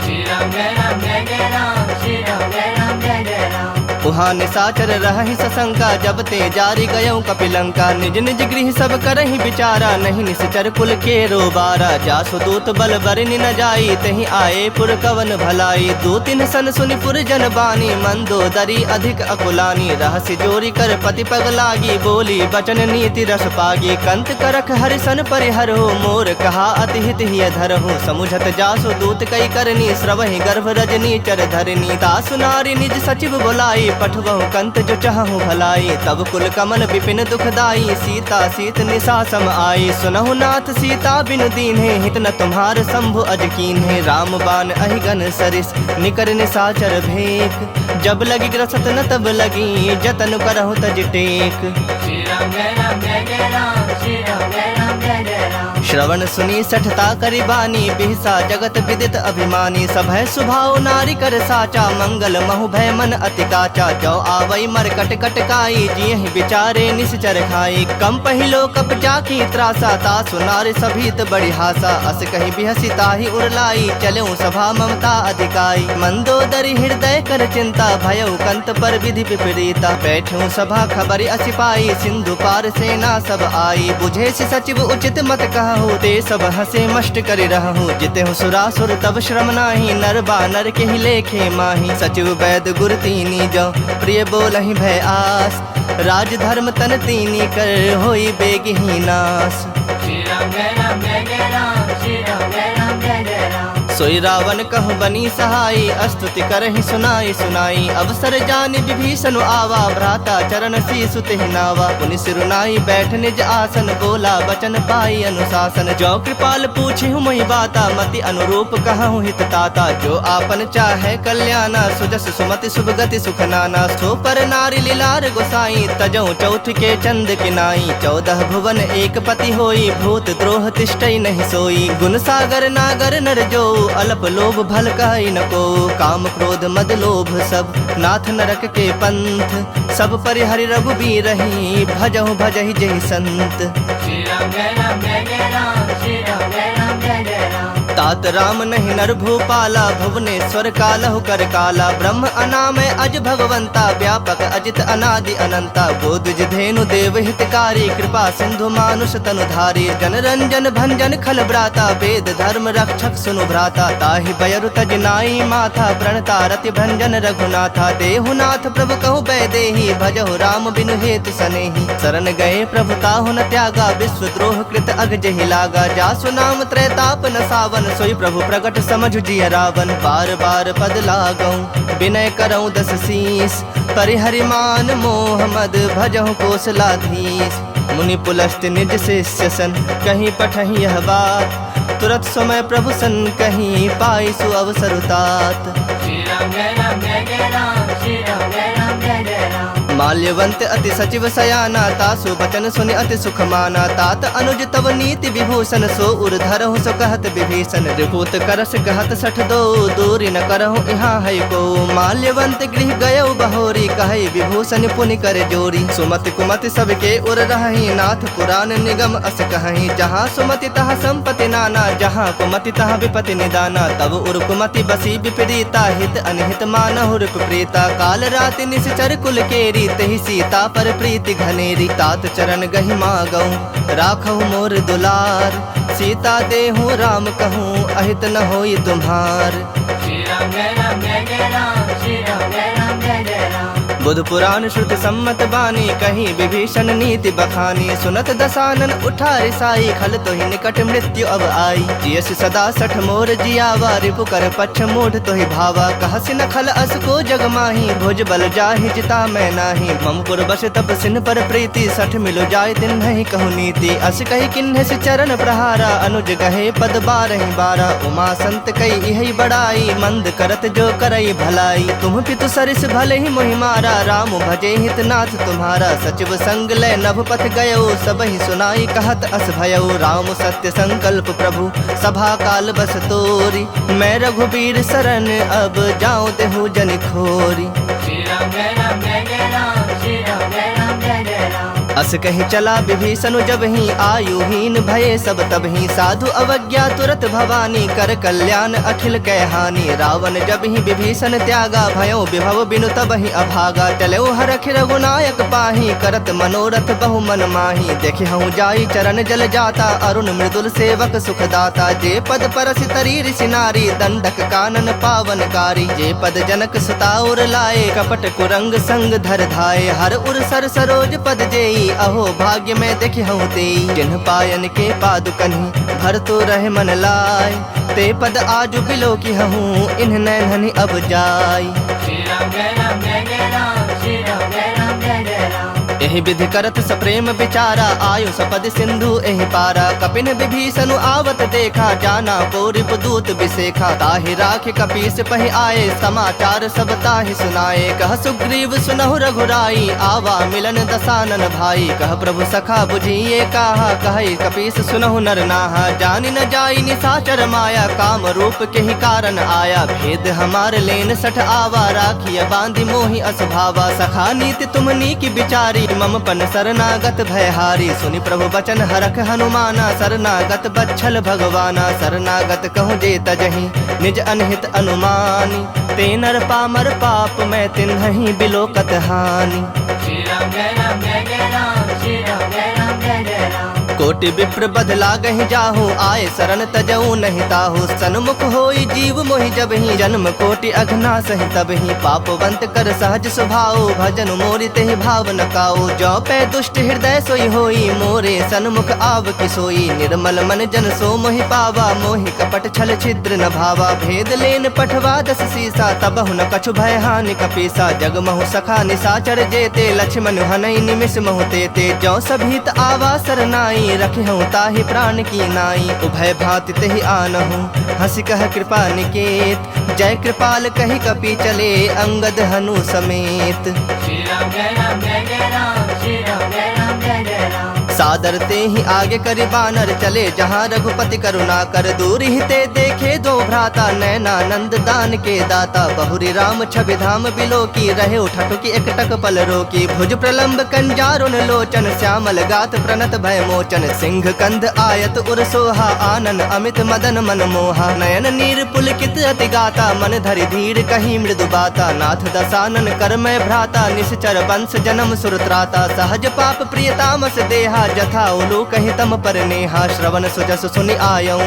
श्री राम जय राम जय जय राम, श्री राम जय राम जय जय राम। उहाँ निसाचर रहहि सशंका, जब ते जारी गयऊ कपिलंका। निज निज गृह सब करहि विचारा, नहीं निश्चर कुल के रोबारा। जासु दूत बल बरनि न जाई, तहि आए पुर कवन भलाई। दू तिन सन सुनि पुर जन बानी, मंदोदरी अधिक अकुलानी। रहसि जोरी कर पति पग लागी, बोली बचन नीति रस पागी। कंत करख हरिसन परिहरो, मोर कहा अति हित हिय धरहु। समुझत जासु दूत कई करनी, श्रवहि गर्भ रजनी चर धरनी। तासु नारी निज सचिव बुलाई, पठवहु कंत जो चाहु भलाई। तब कुल कमन विपिन दुखदाई, सीता सीत निशा सम आई। सुनहु नाथ सीता बिनु दीन्हे, हित न तुम्हार शंभु अज कीन्हे। राम बाण अहिगन सरिस, निकर निशाचर भेक। जब लगी ग्रसत न तब लगी, जतन करहु तज टेक। श्री राम जय राम जय जय राम, श्री राम जय राम जय जय राम। श्रवण सुनी सठता करि बानी, बिहसा जगत विदित अभिमानी। सभय सुभाव नारी कर साचा, मंगल महु भय मन अति काचा। जो आवई मर कट कट काई, जियहि विचारे निश्चर खाई। कम पहिलो कप जाकी त्रासा, तासु नारी सभीत बड़ी हासा। अस कहि बिहसी ताहि उरलाई, चलऊ सभा ममता अधिकाई। मंदोदरी हृदय कर चिंता, भयउ कंत पर विधि विपरीता। बैठूं सभा खबरि असिपाई, सिंधु पार सेना सब आई। बुझे सि सचिव उचित मत कहु, ते सब हसे मष्ट करि रहु। जितेहु सुरासुर तब श्रम नाही, नर बानर के ही लेखे माही। सचिव वैद गुर तीनी, जो प्रिय बोलहि भय आस। राज धर्म तन तीनी, कर होई बेगहि नास। श्री राम जय राम जय जय राम, श्री राम जय राम जय जय राम। सोई रावण कहु बनी सहाई, स्तुति करहि सुनाई सुनाई। अवसर जानि विभीषण आवा, भ्राता चरण शीसु तेहि नावा। पुनि सिरुनाई बैठ निज आसन, बोला बचन पाई अनुशासन। जो कृपाल पूछिहु मोहि बाता, मति अनुरूप कहूँ हित ताता। जो आपन चाहे कल्याणा, सुजस सुमति शुभ गति सुख नाना। सो पर नारी लीलार गोसाई, तजौ चौथ के चंद किनाई। 14 भुवन एक पति होई, भूत द्रोह तिष्ठई नहीं सोई। गुण सागर नागर नर जो, अल्प लोभ भल कहि न को। काम क्रोध मद लोभ सब, नाथ नरक के पंथ। सब परिहरि रघुबीर रही, भजहु भजहि जहि संत। श्री राम जय राम जय जय राम, श्री राम जय राम जय जय राम। तात राम नहीं नर भूपाला, भुवनेश्वर कालहु कर काला। ब्रह्म अनामय अज भगवंता, व्यापक अजित अनादि अनंता। गोदुज धेनु देव हितकारी, कृपा सिंधु मानुष तनुधारी। जन रंजन भंजन खल ब्राता, वेद धर्म रक्षक सुनु भ्राता। ताहि बयरु तज नाई माथा, प्रणता रति भंजन रघुनाथा। देहुनाथ प्रभु कहु बैदेही, भजहु राम बिनु हेतु सनेही। शरण गए प्रभु ताहु न त्यागा, विश्व द्रोह कृत अग जहि लागा। जासु नाम त्रैताप न सावन, सोई प्रभु प्रगट समझु जिय रावण। बार बार पद लागऊं, विनय करऊं 10 शीस। परिहरि मान मोह मद, भजहु कोसलाधीश। मुनि पुलस्त निज शिष्य सन, कहीं पठहि यह बात। तुरत समय प्रभु सन कहीं, पाई सु अवसर तात। श्री राम जय राम जय जय राम, श्री राम जय राम जय जय राम। माल्यवंत अति सचिव सयाना, तासु बचन सुनि अति सुख माना। तात अनुज तव नीति विभूषण, सो उर धरहु सो कहत विभीषण। रिपुत करस कहत 62, दूरी न करहु यहाँ है को। माल्यवंत गृह गयउ बहोरी, कहै विभूषण पुनि कर जोरी। सुमति कुमति सबके उर रहहि, नाथ पुराण निगम अस कहहि। जहाँ सुमति तहाँ संपत्ति नाना, जहाँ कुमति तहाँ विपति निदाना। तब उर कुमति बसी विपरीता, हित अनहित मानहु रिप प्रीता। काल राति निश्चर कुल केरी, तहि सीता पर प्रीति घनेरी। तात चरण गहि मागऊं, राखहु मोर दुलार। सीता देहु राम कहूँ, अहित न होई तुम्हार। श्री राम जय राम जय जय राम, श्री राम जय राम जय जय राम। बुध पुराण श्रुति सम्मत बानी, कहीं विभीषण नीति बखानी। सुनत दसानन उठा रिसाई, खल तोहि निकट मृत्यु अब आई। जियस सदा 60 मोर जियावा, रिपु कर पक्ष मूढ़ तोहि भावा। कहसि न खल अस को जग माही, भुज बल जाहि जिता मैं नाही। ममपुर बस तप सिन पर प्रीति, 60 मिलो जाय तिन नहीं कहु नीति। अस कही किन्ह सि चरण प्रहारा, अनुज कहे पद 12 उमा संत कई इहि बड़ाई, मंद करत जो करई भलाई। तुम पितु सरिस भले ही मोहि मारा, राम भजे हितनाथ तुम्हारा। सचिव संग लय नभ पथ गयो, सब ही सुनाई कहत अस भयो। राम सत्य संकल्प प्रभु, सभा काल बस तोरी। मैं रघुबीर शरण, अब जाऊं देहु जन खोरी। श्री राम जय राम जय जय राम, श्री राम जय राम जय जय राम। अस कहि चला विभीषण जब ही, आयुहीन भये सब तब ही। साधु अवज्ञा तुरत भवानी, कर कल्याण अखिल कै हानि। रावण जब ही विभीषण त्यागा, भयो विभव बिनु तब ही अभागा। चलो हरख रघुनायक पाही, करत मनोरथ बहु मन माही। देखे हूँ जाई चरण जल जाता, अरुण मृदुल सेवक सुखदाता। जे पद परस तरी ऋषि नारी, दंडक कानन पावनकारी। जे पद जनक सुताउर लाए, कपट कुरंग संग धर धाये। हर उर सर सरोज पद जेई, अहो भाग्य में देखि हूँ तेई। जिन्ह पायन के पादुकन्हि, भर तो रहे मन लाय। ते पद आजु बिलो की हूँ, इन्ह नैनहनि अब जाय। श्री राम जय राम जय जय राम, श्री राम जय राम जय जय राम। एहि विधि करत सप्रेम विचारा, आयु सपद सिंधु एहि पारा। कपिन विभीषण आवत देखा, जाना को रिपुदूत विसेखा। ताहि राखि कपीस पहि आए, समाचार सब ताहि सुनाए। कह सुग्रीव सुनहु रघुराई, आवा मिलन दसानन भाई। कह प्रभु सखा बुझिए काहा, कहि कपीस सुनहु नर नाहा। जानि न जाई निशाचर माया, काम रूप के ही कारण आया। भेद हमार लेन 60 आवा, राखिय बांधि मोहि असभावा। सखा नीति तुमनी की विचारी, मम पन शरणागत भयहारी। सुनि प्रभु बचन हरख हनुमाना, शरणागत बच्छल भगवाना। शरणागत कहूँ जे तजहि, निज अनहित अनुमानी। ते नर पामर पाप, मैं तिन्हि बिलोकत हानि। श्री राम जय राम जय जय राम, श्री राम जय राम जय जय राम। कोटि विप्र बदला गहि जाहु, आए शरण तजऊ नहीं ताहु। सन्मुख होई जीव मोहि जबहि, जन्म कोटि अघना सहि तबहि। पापवंत कर सहज स्वभाव, भजन मोरि तेहि भाव न काऊ। जो पै दुष्ट हृदय सोई होई, मोरे सन्मुख आव कि सोई। निर्मल मन जन सो मोहि पावा, मोहि कपट छल छिद्र न भावा। भेद लेन पठवा दस सीसा, तबहु न कछु भय हानि कपीसा। जग महु सखा निसाचर जेते, लक्ष्मण हनई निमिष महु तेते। जो सभीत आवा सरनाई, रखिहु ताहि प्राण की नाई। उभय भांति तेहि आनहु, हंसी कह कृपा निकेत। जय कृपाल कहि कपि चले, अंगद हनु समेत। श्री राम जय राम जय जय राम, श्री राम जय राम जय जय राम। सादर ते ही आगे करि बानर चले, जहाँ रघुपति करुणा कर। दूर ही ते देखे दो भ्राता, नैनानंद दान के दाता। बहुरी राम छवि धाम बिलो की, रहे उठटु की एकटक पल रोकी। भुज प्रलंब कंजारुन लोचन, श्यामल गात प्रणत भय मोचन। सिंह कंध आयत उर सोहा, आनन अमित मदन मन मोहा। नयन नीर पुलकित अति गाता, मन धरि धीर कही मृदु बाता। नाथ दसानन कर मैं भ्राता, निश्चर वंश जन्म सुरत्राता। सहज पाप प्रिय तामस देहा, जथा उलू कहि तम पर नेहा। श्रवण सुजस सुनि आयऊ,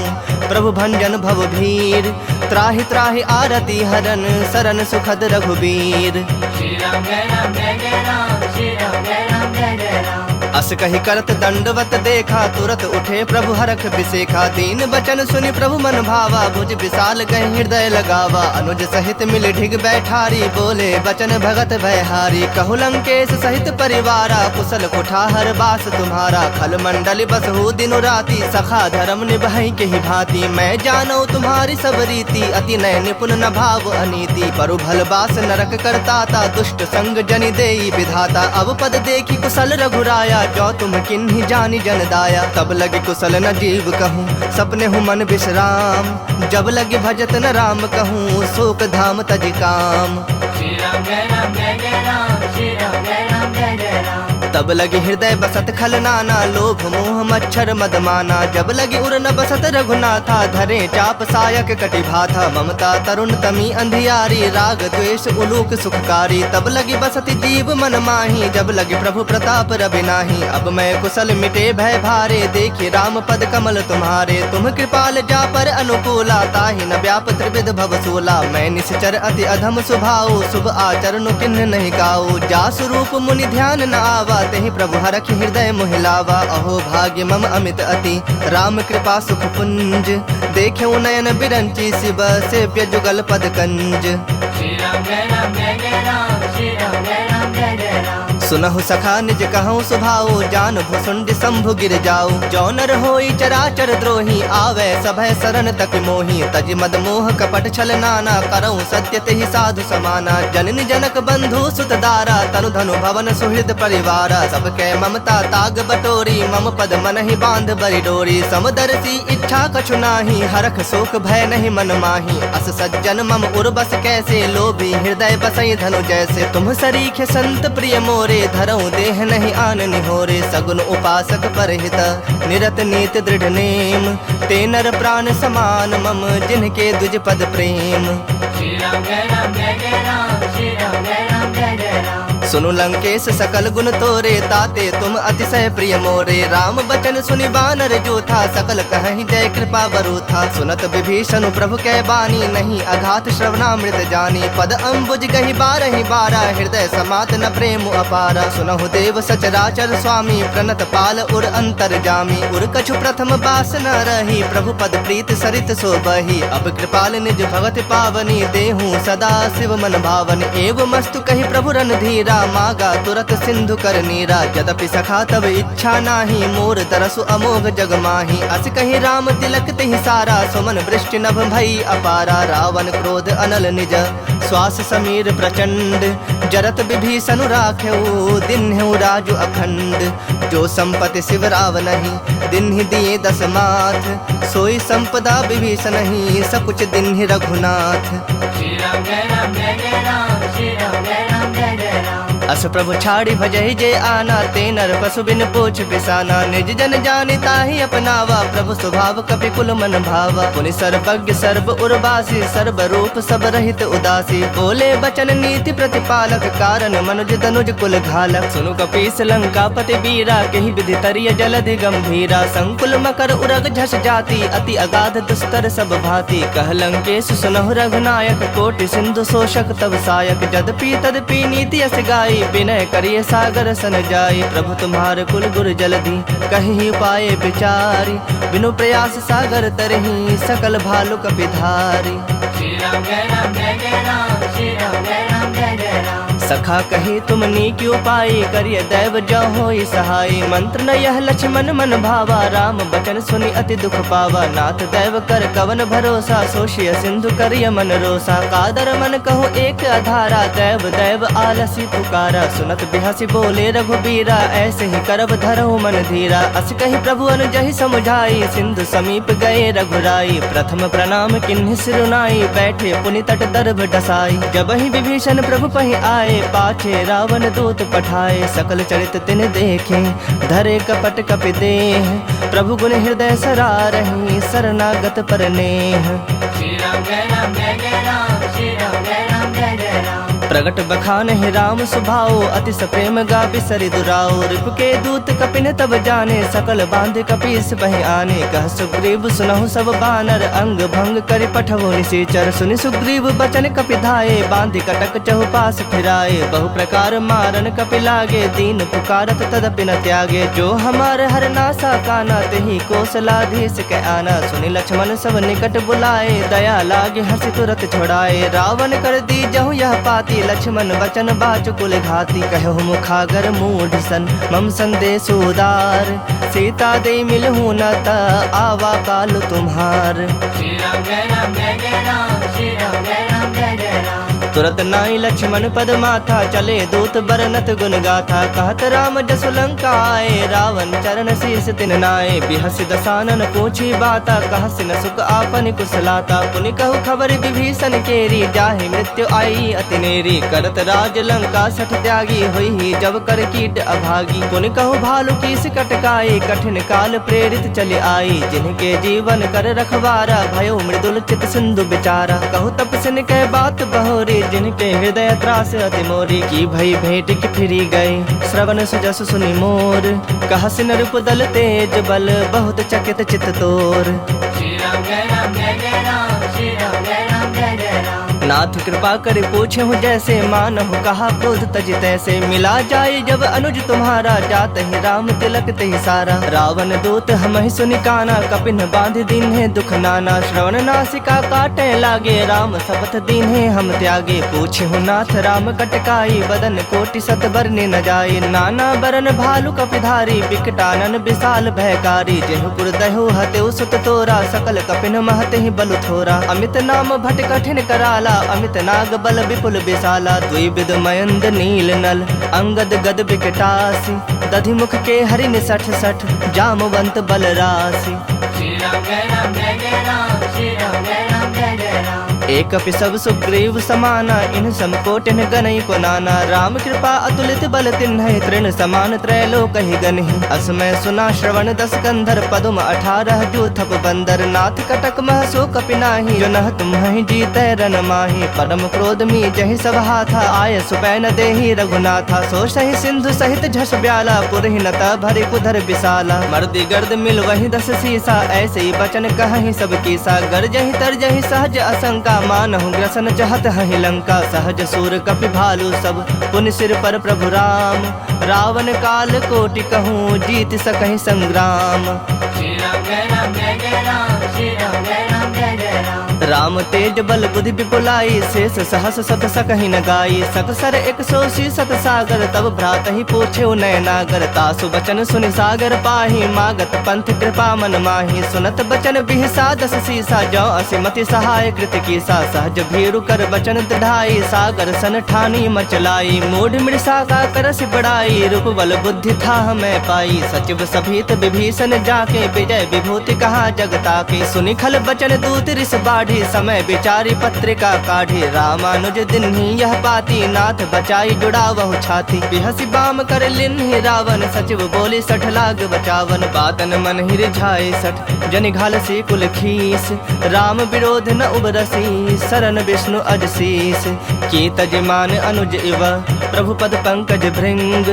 प्रभु भंजन भव भीर। त्राहि त्राहि आरती हरन, सरन सुखद रघुबीर। श्री राम जय राम जय जय राम, श्री राम जय राम जय जय राम। अस कहि करत दंडवत देखा, तुरत उठे प्रभु हरख बिसेखा। दीन बचन सुनि प्रभु मन भावा, भुज विशाल गहि हृदय लगावा। अनुज सहित मिल ढिग बैठारी, बोले बचन भगत भयहारी। कहु लंकेश सहित परिवारा, कुशल कुठार बास तुम्हारा। खल मंडल बसहु दिनु राति, सखा धर्म निभाई के ही भांति। मैं जानौ तुम्हारी सब रीति, अति नय निपुण न भाव अनीति। परु भल बास नरक करताता, दुष्ट संग जनि देई विधाता। अब पद देखी कुशल रघुराया, जो तुम किन्ही जानी जन दाया। तब लगे कुशल न जीव कहूँ, सपने हूँ मन विश्राम। जब लगे भजत न राम कहूँ, शोक धाम तज काम। श्री राम जय राम जय जय राम, श्री राम जय राम जय जय राम। तब लगी हृदय बसत खल नाना, लोभ मोह मच्छर मदमाना। जब लगी उर न बसत रघुनाथा, धरे चाप सायक कटि भाथा। ममता तरुण तमी अंधियारी, राग द्वेष उलूक सुखकारी। तब लगी बसत जीव मन माही, जब लगे प्रभु प्रताप रवि नाही। अब मैं कुशल मिटे भय भारे, देखि राम पद कमल तुम्हारे। तुम कृपाल जा पर अनुकूला, ताहि न व्याप त्रिविध भवसूला। मैं निश्चर अति अधम स्वभाव, शुभ आचरण किन्ह नहीं गाऊ। जा स्वरूप मुनि ध्यान न आवा, तेहि प्रभु हरखि हृदय मोहिलावा। अहो भाग्य मम अमित अति, राम कृपा सुख पुंज। देख्यौ नयन बिरंची, शिव सेव्य जुगल पद कंज। श्री राम जय राम जय जय राम, श्री राम जय राम जय जय राम। सुनहु सखा निज कहूँ सुभाऊ, जान भुसुंड शंभु गिर जाऊ। जो नर होई चराचर द्रोही, आवे सभय शरण तक मोही। तज मद मोह कपट छल नाना, करऊँ सत्य तेहि साधु समाना। जननी जनक बंधु सुत दारा, तनु धनु भवन सुहृद परिवारा। सबके ममता ताग बटोरी, मम पद मन ही बांध बरि डोरी। समदर्शी इच्छा कछु नाही, हरख शोक भय नहीं मन माही। अस सज्जन मम उर्बस कैसे, लोभी हृदय बसई धनु जैसे। तुम सरीखे संत प्रिय मोरे, धरऊँ देह नहीं आन निहोरे। सगुन उपासक परहित, निरत नीत दृढ़ नेम। ते नर प्राण समान मम, जिनके द्विज पद प्रेम। श्री राम जय राम जय जय राम, श्री राम जय राम जय जय राम। सुनु लंकेश सकल गुण तोरे, ताते तुम अतिशय प्रिय मोरे। राम बचन सुनि बानर जोथा, सकल कहीं जय कृपा बरूथा। सुनत विभीषण प्रभु कै बानी, नहीं अघात श्रवणामृत जानी। पद अम्बुज गहि बारहि बारा, हृदय समात न प्रेम अपारा। सुनहु देव सचराचर स्वामी, प्रणत पाल उर अंतर जामी। उर कछु प्रथम बास न रही, प्रभु पद प्रीत सरित सो बही। अब कृपाल निज भगत पावनी, देहूँ सदा शिव मन भावनी। एवं मस्तु कही प्रभु रणधीरा, मागा तुरत सिंधु कर नीरा। यद्यपि सखा तब इच्छा नाही, मोर तरसु अमोघ जग माही। अस कही राम तिलक तेहि सारा, सुमन वृष्टि नभ भई अपारा। रावण क्रोध अनल निज, श्वास समीर प्रचंड। जरत विभीषण राखेऊ, दिन्हु राजु अखंड। जो संपत्ति शिव राव नहीं, दिन्हि दिए दस माथ। सोई संपदा विभीषण नहीं, सकुच दिन्हि रघुनाथ। श्री राम जय राम जय जय राम, श्री राम जय राम जय जय राम। अस प्रभु छाड़ी भजहि जे आना, ते नर पशु बिन पूछ बिसाना। निज जन जानि ताहि अपनावा, प्रभु स्वभाव कपि कुल मन भावा। पुनि सर्वज्ञ सर्व उर्वासी, सर्व रूप सब रहित उदासी। बोले बचन नीति प्रतिपालक, कारण मनुज तनुज कुल घालक। सुनु कपीस लंकापति बीरा, केहि विधि तरिय जलधि गंभीरा। संकुल मकर उरग झस जाति, अति अगाध दुस्तर सब भांति। कह लंकेश सुनहु रघुनायक, कोटि सिंधु शोषक तब सायक। जदपि तदपि नीति अस गाई, विनय करिए सागर सन जाई। प्रभु तुम्हारे कुल गुर जलधि, कहि पाए विचारी। बिनु प्रयास सागर तरहि, सकल भालु कपिधारी। श्री राम जय राम जय जय राम, श्री राम जय राम जय जय राम। सखा कही तुम नीक्यू पाई, करिय दैव जो होई सहाय। मंत्र न यह लक्ष्मण मन भावा, राम बचन सुनि अति दुख पावा। नाथ दैव कर कवन भरोसा, सोशिय सिंधु करिय मन रोसा। कादर मन कहो एक अधारा, दैव दैव आलसी पुकारा। सुनत बिहसी बोले रघुबीरा, ऐसे ही करब धरहु मन धीरा। अस कही प्रभु अनुजहि समुझाई, सिंधु समीप गए रघुराई। प्रथम प्रणाम किन्हि सिरुनाई, बैठे पुनि तट दर्भ डसाई। जबहि विभीषण प्रभु पहि आए, पाछे रावण दूत पठाए। सकल चरित तिन देखे, धरे कपट कपि देह। प्रभु गुण हृदय सरारहि, शरणागत पर नेह। श्री राम जय राम जय जय राम, श्री राम जय राम जय जय राम। प्रगट बखान है राम सुभाओ, अति सप्रेम गापि सरि दुराओ। रिपु के दूत कपिन तब जाने, सकल बांध कपीस बहि आने। कह सुग्रीव सुनहु सब बानर, अंग भंग करि पठवो निशाचर। सुनि सुग्रीव बचन कपि धाये, बांधि कटक चहुपास फिराए। बहु प्रकार मारन कपि लागे, दीन पुकारत तदपि न त्यागे। जो हमार हर नासा काना, तेहि कौशलाधीश के आना। सुनि लक्ष्मण सब निकट बुलाए, दया लागे हंसी तुरत छोड़ाए। रावण कर दी जहु यह पाती, लक्ष्मण बचन बाच कुल घाती। कहु मुखागर मूढ़ सन, मम संदेश उदार। सीता दे मिलहु न ता, आवा काल तुम्हार। श्री राम जय राम जय जय राम, श्री राम जय राम जय जय राम। तुरत नाई लक्ष्मण पद माथा, चले दूत बरनत गुण गाथा। कहत राम जसु लंका आए, रावण चरण शीस तिन नाए। बिहसि दसानन पूछी बाता, कहसि न सुख आपन कुशलाता। पुनि कहु खबर विभीषण केरी, जाहि मृत्यु आई अति नेरी। करत राज लंका सठ त्यागी, होई जब कर कीट अभागी। पुनि कहु भालु कीस कटकाई, कठिन काल प्रेरित चले आई। जिनके जीवन कर रखवारा, भयो मृदुल चित सिंधु बिचारा। कहु तपस्विन कह बात बहोरी, जिनके हृदय त्रास अति मोरी। की भई भेंट की फिरी गए, श्रवण सुजस सुनि मोर। कहसि नृप दल तेज बल, बहुत चकित चित तोर। श्री राम जय राम जय जय राम, श्री राम जय राम जय जय राम। नाथ कृपा कर पूछे हूँ जैसे, मानहु कहा क्रोध तज तैसे। मिला जाए जब अनुज तुम्हारा, जात ही राम तिलक तहि सारा। रावण दूत हमहि सुनि काना, कपिन बांध दीन्हे दुख नाना। श्रवण नासिका काटे लागे, राम शपथ दीन्हे हम त्यागे। पूछे हूँ नाथ राम कटकाई, बदन कोटि सत बरने न जाए। नाना बरन भालु कपिधारी, बिकटानन विशाल भयकारी। जेहु पुर दहु हतेउ सुत तोरा, सकल कपिन महते ही बलु थोरा। अमित नाम भट कठिन कराला, अमित नाग बल विपुल विशाला। द्विविध मयंद नील नल, अंगद गद विकटासी। दधि मुख के हरिन सठ सठ, जामवंत बल राशि। श्री राम जय राम जय जय राम, श्री राम जय राम जय जय राम। एक अपि सब सुग्रीव समाना, इन समकोटिन गनई को नाना। राम कृपा अतुलित बल तिन्हि, तृण समान त्रैलोक ही गनहि। असमय सुना श्रवण दस कंधर, पदुम 18 जो थप बंदर। नाथ कटक मह सो कपि नाही, जो नह तुम्हि जीतै रन माही। परम क्रोध मी जहि सब हाथा, आय सुपैन देहि रघुनाथा। सो सहि सिंधु सहित झस ब्याला, पुरहि न भरि कुधर विशाला। मर्दी गर्द मिल वही 10 सीसा, ऐसे ही बचन कहहि सब कीसा। गरजहि तरजहि सहज असंका, मानहु ग्रसन चाहत हहि लंका। सहज सूर कपि भालु सब, पुनि सिर पर प्रभु राम। रावण काल कोटि कहूँ, जीत सकहि संग्राम। श्री राम जय राम जय जय राम, श्री राम जय राम जय जय राम। राम तेज बल बुद्धि विपुलाई, शेष सहस सत सकहि न गाई। सकसर 180 सत सागर, तब भ्रात ही पूछे नय नागर। तासु बचन सुनि सागर पाही, मागत पंथ कृपा मन माही। सुनत बचन बिहसा 10 सीसा, जो असिमति सहाय कृत कीसा। सहज भीरु कर बचन दृढ़ाई, सागर सन ठानी मचलाई। मूढ़ मृषा का करस बड़ाई, रूप बल बुद्धि था मैं पाई। सचिव सभीत विभीषण जाके, विजय विभूति कहा जगता के। सुनि खल बचन दूत रिस बाढ़, बाढ़ी, समय विचारी पत्रिका काढ़ी। रामानुज दिन्ही यह पाती, नाथ बचाई जुड़ावहु छाती। बिहसी बाम कर लिन्ही रावण, सचिव बोली 60 लाग बचावन। बातन मन ही रिझाए 60, जनि घालसी कुल खीस। राम विरोध न उबरसी, शरण विष्णु अजशीस। की तजमान अनुज इव, प्रभु पद पंकज भृंग।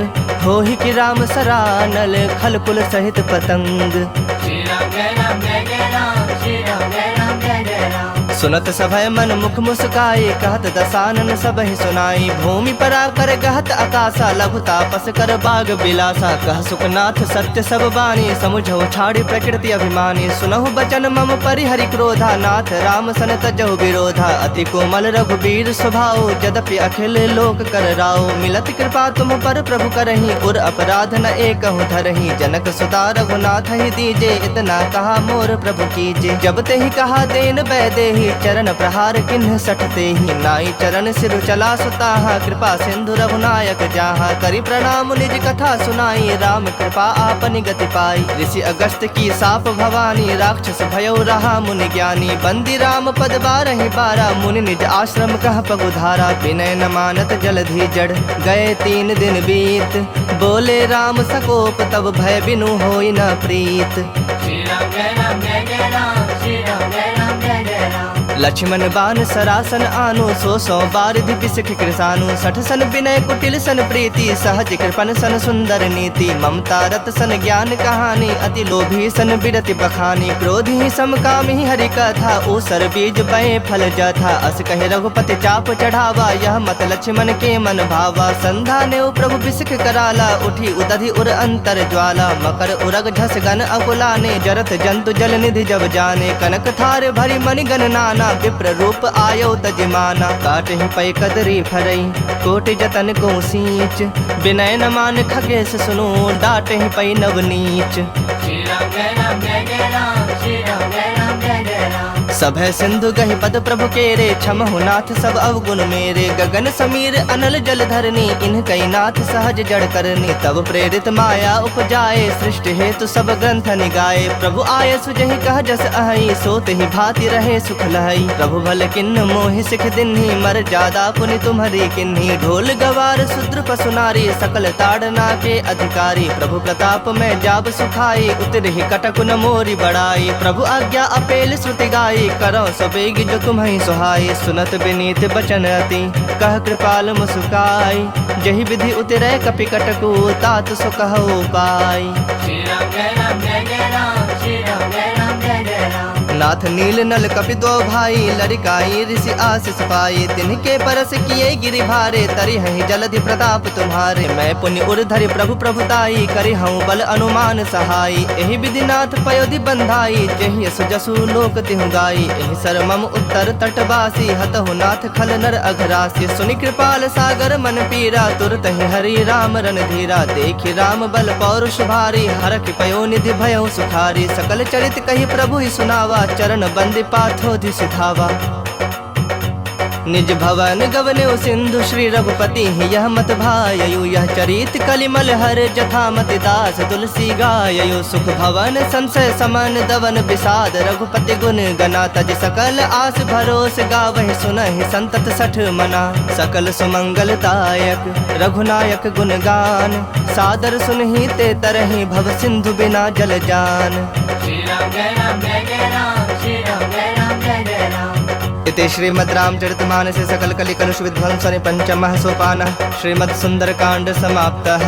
होहि कि राम सरानल, खल कुल सहित पतंग। श्री राम जय राम जय जय राम, श्री राम जय राम जय जय राम। सुनत सभय मन मुख मुस्काई, कहत दसानन सबहि सुनाई। भूमि परा कर गहत आकाशा, लघु तापस कर बाग बिलासा। कह सुखनाथ सत्य सब बानी, समुझौ छाड़ी प्रकृति अभिमानी। सुनहु बचन मम परिहरि क्रोधा, नाथ राम सन तजहु विरोधा। अति कोमल रघुबीर स्वभाव, यद्यपि अखिल लोक कर राव। मिलत कृपा तुम पर प्रभु करही, उर अपराध न एकहु धरही। जनक सुता रघुनाथ ही दीजे, इतना कहा मोर प्रभु कीजे। जब ते ही कहा देन बैदेही, चरण प्रहार किन्ह सठते ही। नाई चरण सिर चला सुताहा, कृपा सिंधु रघुनायक जाहा। करि प्रणाम निज कथा सुनाई, राम कृपा आपनि गति पाई। ऋषि अगस्त की साप भवानी, राक्षस भयो रहा मुनि ज्ञानी। बंदी राम पद बारहि बारा, मुनि निज आश्रम कह पगुधारा। विनय न मानत जलधि जड़, गए 3 दिन बीत। बोले राम सकोप, तब भय बिनु होई न प्रीत। श्री राम जय राम जय जय राम, श्री राम जय राम जय जय राम। लक्ष्मण बान सरासन आनु, 100 बारिधि पिसख कृसानु। 60 सन विनय कुटिल सन प्रीति, सहज कृपन सन सुंदर नीति। ममता रत सन ज्ञान कहानी, अति लोभी सन बिरति बखानी। क्रोधी समकामी हरि कथा, ऊसर बीज बए फल जथा। अस कहे रघुपति चाप चढ़ावा, यह मत लक्ष्मण के मन भावा। संधा ने प्रभु बिसख कराला, उठी उदधि उर अंतर ज्वाला। मकर उरग झस गन अकुलाने, जरत जंतु जल निधि जब जाने। कनक थार भरी मणि गण नाना, विप्र रूप आयो तजमाना। काटहि पै कदरी फरई, कोटि जतन को सींच। विनय न मान खगेश सुनो, डाटहि पै नवनीच। श्री राम जय राम जय जय राम, श्री राम जय राम जय जय राम। सभय सिंधु गहि पद प्रभु केरे, क्षमहु नाथ सब अवगुण मेरे। गगन समीर अनल जल धरनी, इन्ह कई नाथ सहज जड़ करनी। तब प्रेरित माया उपजाए, सृष्टि हेतु सब ग्रंथ निगाए। प्रभु आय सुजहि कह जस अहि, सोत ही भांति रहे सुख लहई। प्रभु भल किन्न मोहि सिख दिन्ही, मर जादा पुनि तुम्हरी किन्ही। ढोल गवार शूद्र पशु नारी, सकल ताड़ना के अधिकारी। प्रभु प्रताप में जाब सुखाई, उतरहि कटक न मोरी बड़ाई। प्रभु आज्ञा अपेल श्रुति गाई, करो सबेग जो तुम्हें सुहाई। सुनत विनीत बचन अति, कह कृपाल मुस्काई। जहि विधि उतरै कपि कटकु, तात सो कहु पाई। श्री राम जय राम जय जय राम, श्री राम जय राम जय जय राम। नाथ नील नल कपि दो भाई, लड़िकाई ऋषि आशीष पाई। तिनके परस किए गिरि भारे, तरि हहि जलधि प्रताप तुम्हारे। मैं पुण्य उर धरि प्रभु प्रभुताई, करि हूँ बल अनुमान सहाई। एहि विधि नाथ पयोधि बंधाई, जेहि यस जसु लोक तिहु गाई। एहि सर मम उत्तर तटवासी, हतहु नाथ खल नर अघरासी। सुनि कृपाल सागर मन पीरा, तुरत ही हरि राम रणधीरा। देखि राम बल पौरुष भारी, हरखि पयो निधि भयउ सुखारी। सकल चरित कहि प्रभु ही सुनावा, चरण बंदी पाथोधि सिधावा। निज भवन गवन्यो सिंधु, श्री रघुपति यह मत भाययु। यह चरित कलिमल हर जथा मति दास, तुलसी गाययु। सुख भवन संशय समन दवन विषाद, रघुपति गुण गना। तज सकल आस भरोस, गावहि सुनहि संतत 60 मना। सकल सुमंगलदायक रघुनायक गुण गान, सादर सुनहि ते तरहि भव सिंधु बिना जल जान। श्री राम जय राम जय जय राम, श्री राम जय राम जय जय राम। इति श्रीमद् रामचरितमानसे सकल कलि कलुष विध्वंसने पंचमः सोपानः श्रीमद् सुंदरकांड समाप्तः।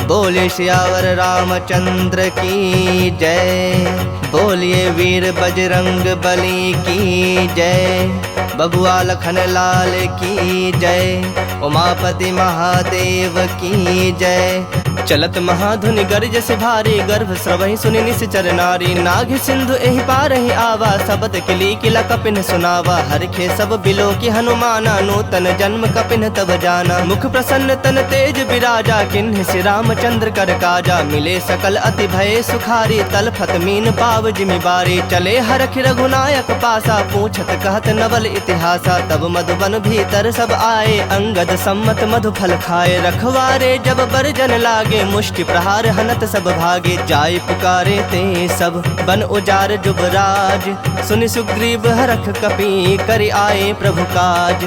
बोलिए सियावर रामचंद्र की जय, बोलिए वीर बजरंग बली की जय, बबुआ लखन लाल की जय, उमापति महादेव की जय। चलत महाधुनि गर्ज से भारी, गर्भ स्रवहि सुनि निश्चर नारी। नाग सिंधु एहि पारहि आवा, सबद किली किला कपिन सुनावा। हरखे सब बिलो की हनुमाना, नूतन जन्म कपिन तब जाना। मुख प्रसन्न तन तेज विराजा, किन्हि श्री राम चंद्र कर काजा, मिले सकल अति भय सुखारी, तलफत मीन पाव जिमि बारी, चले हरख रघुनायक पासा, पूछत कहत नवल इतिहासा, तब मधुबन भीतर सब आए, अंगद सम्मत मधु फल खाए, रखवारे जब बरजन लागे, मुष्टि प्रहार हनत सब भागे, जाय पुकारे ते सब बन उजार जुबराज, सुनि सुग्रीव हरख कपि करि आए प्रभु काज।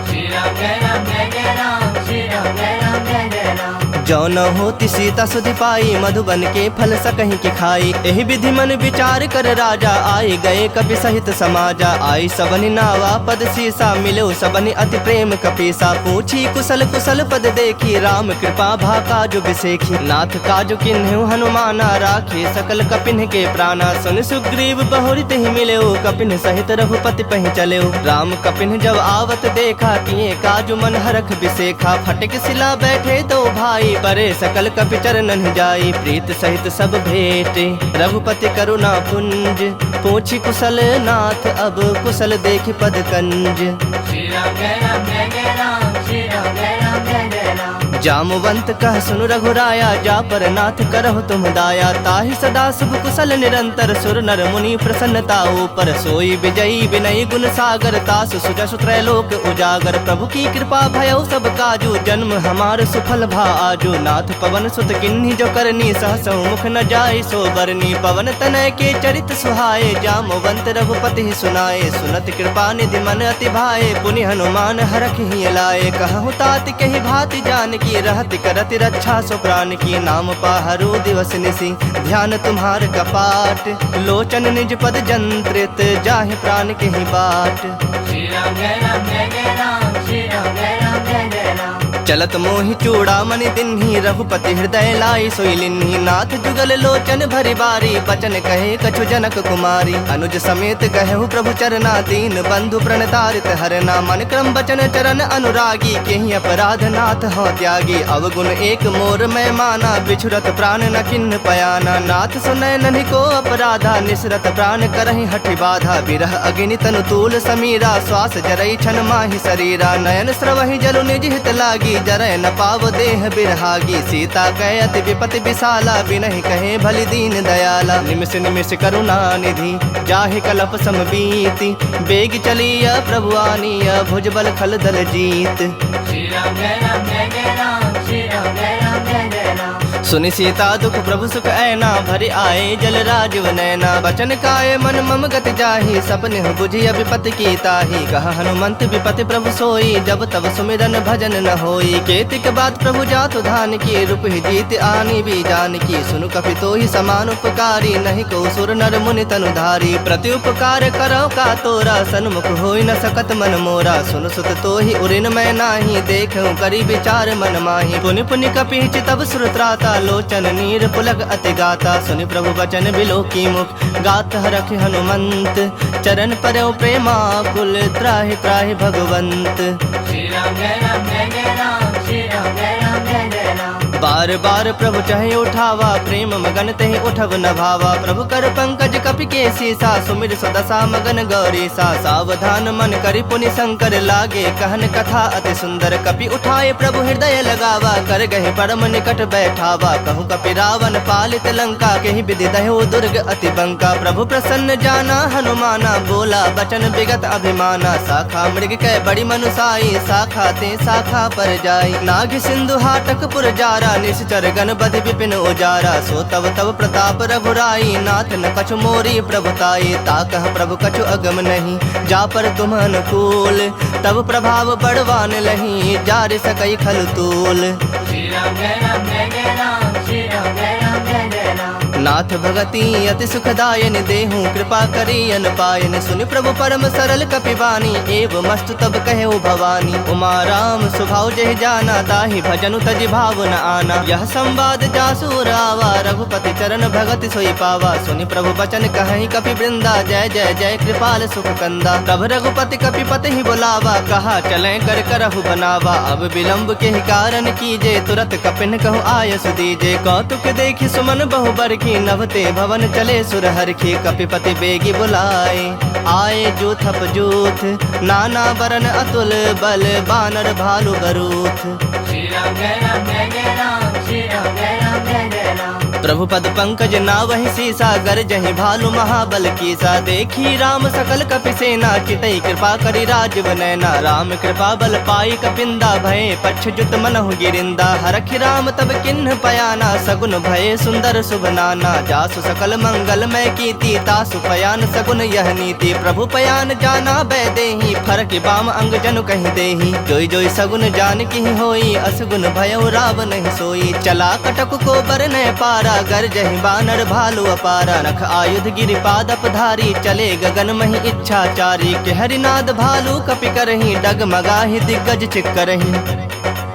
श्री राम जय राम जय जय राम, श्री राम जय राम जय जय राम। जो न होती सीता सुधि पाई, मधुबन के फल सकहीं के खाई, एहि विधि मन विचार कर राजा, आए गए कपि सहित समाजा, आई सबनि नावा पद सीसा, मिलो सबनि अति प्रेम कपीसा, पूछी कुशल कुशल पद देखी, राम कृपा भा काजु बिसेखी, नाथ काजु किन्हु हनुमाना, राखे सकल कपिन के प्राणा, सुन सुग्रीव बहुरित ही मिले, कपिन सहित रघुपति पहि चले, राम कपिन जब आवत देखा, किए काजु मन हरख बिसेखा, फटक सिला बैठे दो भाई, परे सकल कपि चरणन जाई, प्रीत सहित सब भेटे रघुपति करुणा पुंज, पूछी कुशल नाथ अब कुशल देखि पद कंज। श्री राम जय राम जय जय राम, श्री राम जय राम जय जय राम। जामवंत कह सुनु रघुराया, जा पर नाथ करहु तुम दाया, ताहि सदा शुभ कुशल निरंतर, सुर नर मुनि प्रसन्नता ऊपर, सोई विजयी विनयी गुण सागर, तासु सुजसु त्रैलोक उजागर, प्रभु की कृपा भयउ सब काजू, जन्म हमार सुफल भा आजू, नाथ पवन सुत किन्ही जो करनी, सहसौ मुख न जाय सो बरनी, पवन तनय के चरित सुहाए, जामवंत रघुपति सुनाए, सुनत कृपा निधि मन अति भाए, पुनि हनुमान हरख ही लाए, कहु तात कहि भाति जान की, रहत करत रक्षा सो प्राण की, नाम पाहरु दिवस निसी, ध्यान तुम्हार कपाट, लोचन निज पद जंत्रित, जाहि प्राण के ही बाट। श्री राम जय राम जय जय राम, श्री राम जय राम जय जय राम। चलत मोहि चूड़ामणि दिन्ही, रघुपति हृदय लाई सोई लिन्ही, नाथ जुगल लोचन भरि बारी, बचन कहे कछु जनक कुमारी, अनुज समेत कहु प्रभु चरना, दीन बंधु प्रणतारित हरना, मन क्रम बचन चरण अनुरागी, केहि अपराध नाथ हो त्यागी, अवगुण एक मोर मैं माना, बिछुरत प्राण न किन्ह पयाना, नाथ सुनय नन्हि को अपराधा, निसरत प्राण करहि हठि बाधा, बिरह अग्नि तनु तूल समीरा, श्वास जरई छन माहि शरीरा, नयन स्रवहि जलु निज हित लागी, जरय न पाव देह बिरहागी, सीता कहे अति विपति विशाला, बिनहि कहे भलि दीन दयाला, निमिष निमिष करुणा निधि, जाहि कलप सम बीति, बेग चलिया प्रभु आनिया, भुजबल खल दल जीत। श्री राम जय राम जय जय राम, श्री राम जय राम जय जय राम। सुनि सीता दुख प्रभु सुख ऐना, भरि आए जल राजीव नैना, बचन काये मन मम गति जाहि, सपने बुझि विपति की ताहि, कहा हनुमंत विपति प्रभु सोई, जब तब सुमिरन भजन न होई, केतिक बात प्रभु जातु धान की, रूप ही जीत आनी भी जान की, सुनु कपि तोहि समान उपकारी, नहीं को सुर नर मुनि तनु धारी, प्रति उपकार करो का तोरा, सन्मुख होई न सकत मन मोरा, सुन सुत तोहि उरिन मैं नाही, देखूं करी विचार मन माही, पुनि पुनि कपि चितव सुर त्राता, लोचन नीर पुलक अति गाता, सुनि प्रभु बचन बिलो की मुख, गात हरख हनुमंत, चरण परौ प्रेमाकुल, त्राहि त्राहि भगवंत। श्री राम जय राम जय जय राम, श्री राम जय राम जय जय राम। बार बार प्रभु चाहे उठावा, प्रेम मगन तहि उठव न भावा, प्रभु कर पंकज कपि के सीसा, सुमिर सदसा मगन गौरीसा, सावधान मन करि पुनि शंकर लागे, कहन कथा अति सुंदर, कपि उठाए प्रभु हृदय लगावा, कर गहे परम निकट बैठावा, कहूँ कपि रावण पालित लंका, केहि विधि दह्यो दुर्ग अति बंका, प्रभु प्रसन्न जाना हनुमाना, बोला बचन विगत अभिमाना, शाखा मृग कै बड़ी मनुसाई, शाखा ते शाखा पर जाई, नाग सिंधु हाटक पुर जारा, निश्चर गण बधि विपिन उजारा, सो तव तव प्रताप रघुराई, नाथ न कछु मोरी प्रभुताई, ताकह प्रभु कछु अगम नहीं, जा पर तुम अनुकूल, तब प्रभाव बड़वान लही, जार सकई खल तूल। श्री राम जय राम जय जय राम, श्री राम जय राम जय जय राम। नाथ भगति अति सुखदायन, देहूँ कृपा करी अन पायन, सुनि प्रभु परम सरल कपिवानी, एव मस्तु तब कहे भवानी, उमा राम स्वभाव जहि जाना, ताहि भजनु तजि भाव न आना, यह संवाद जासु रावा, रघुपति चरण भगति सोई पावा, सुनि प्रभु बचन कहि कपि वृंदा, जय जय जय कृपाल सुख कंदा, तब रघुपति कपिपति ही बुलावा, कहा चलें कर करहु बनावा, अब विलंब के ही कारण कीजे, तुरत कपिन कहु आय सुदीजे, कौतुक देखि सुमन बहु बरखी, नभते भवन चले सुर हरखी, कपिपति बेगी बुलाए, आए जूथप जूथ, नाना बरन अतुल बल, बानर भालु बरूथ। Shri Ram Jai Ram Jai Jai Ram Shri Ram Jai Ram Jai Jai Ram प्रभु पद पंकज नावहि सीसा गरजहि भालु महाबल कीसा देखी राम सकल कपि सेना चितई कृपा करि राजव नैना राम कृपा बल पाई कपिंदा भय पक्ष जुत मनहु गिरिंदा हरखि राम तब किन्ह पयाना सगुन भय सुंदर शुभ नाना जासु सकल मंगल मय कीर्ति तासु पयान सगुन यह नीति प्रभु पयान जाना बैदेही फरक बाम अंग जनु कहि देही जोई जोई सगुन जान की होई असगुन भयउ राव नहीं सोई चला कटक को बर न पारा गरजहि बानर भालु अपारा नख आयुध गिरिपाद अपधारी चले गगन महि इच्छाचारी के हरिनाद भालु कपि करहि डगमगाहि दिग्गज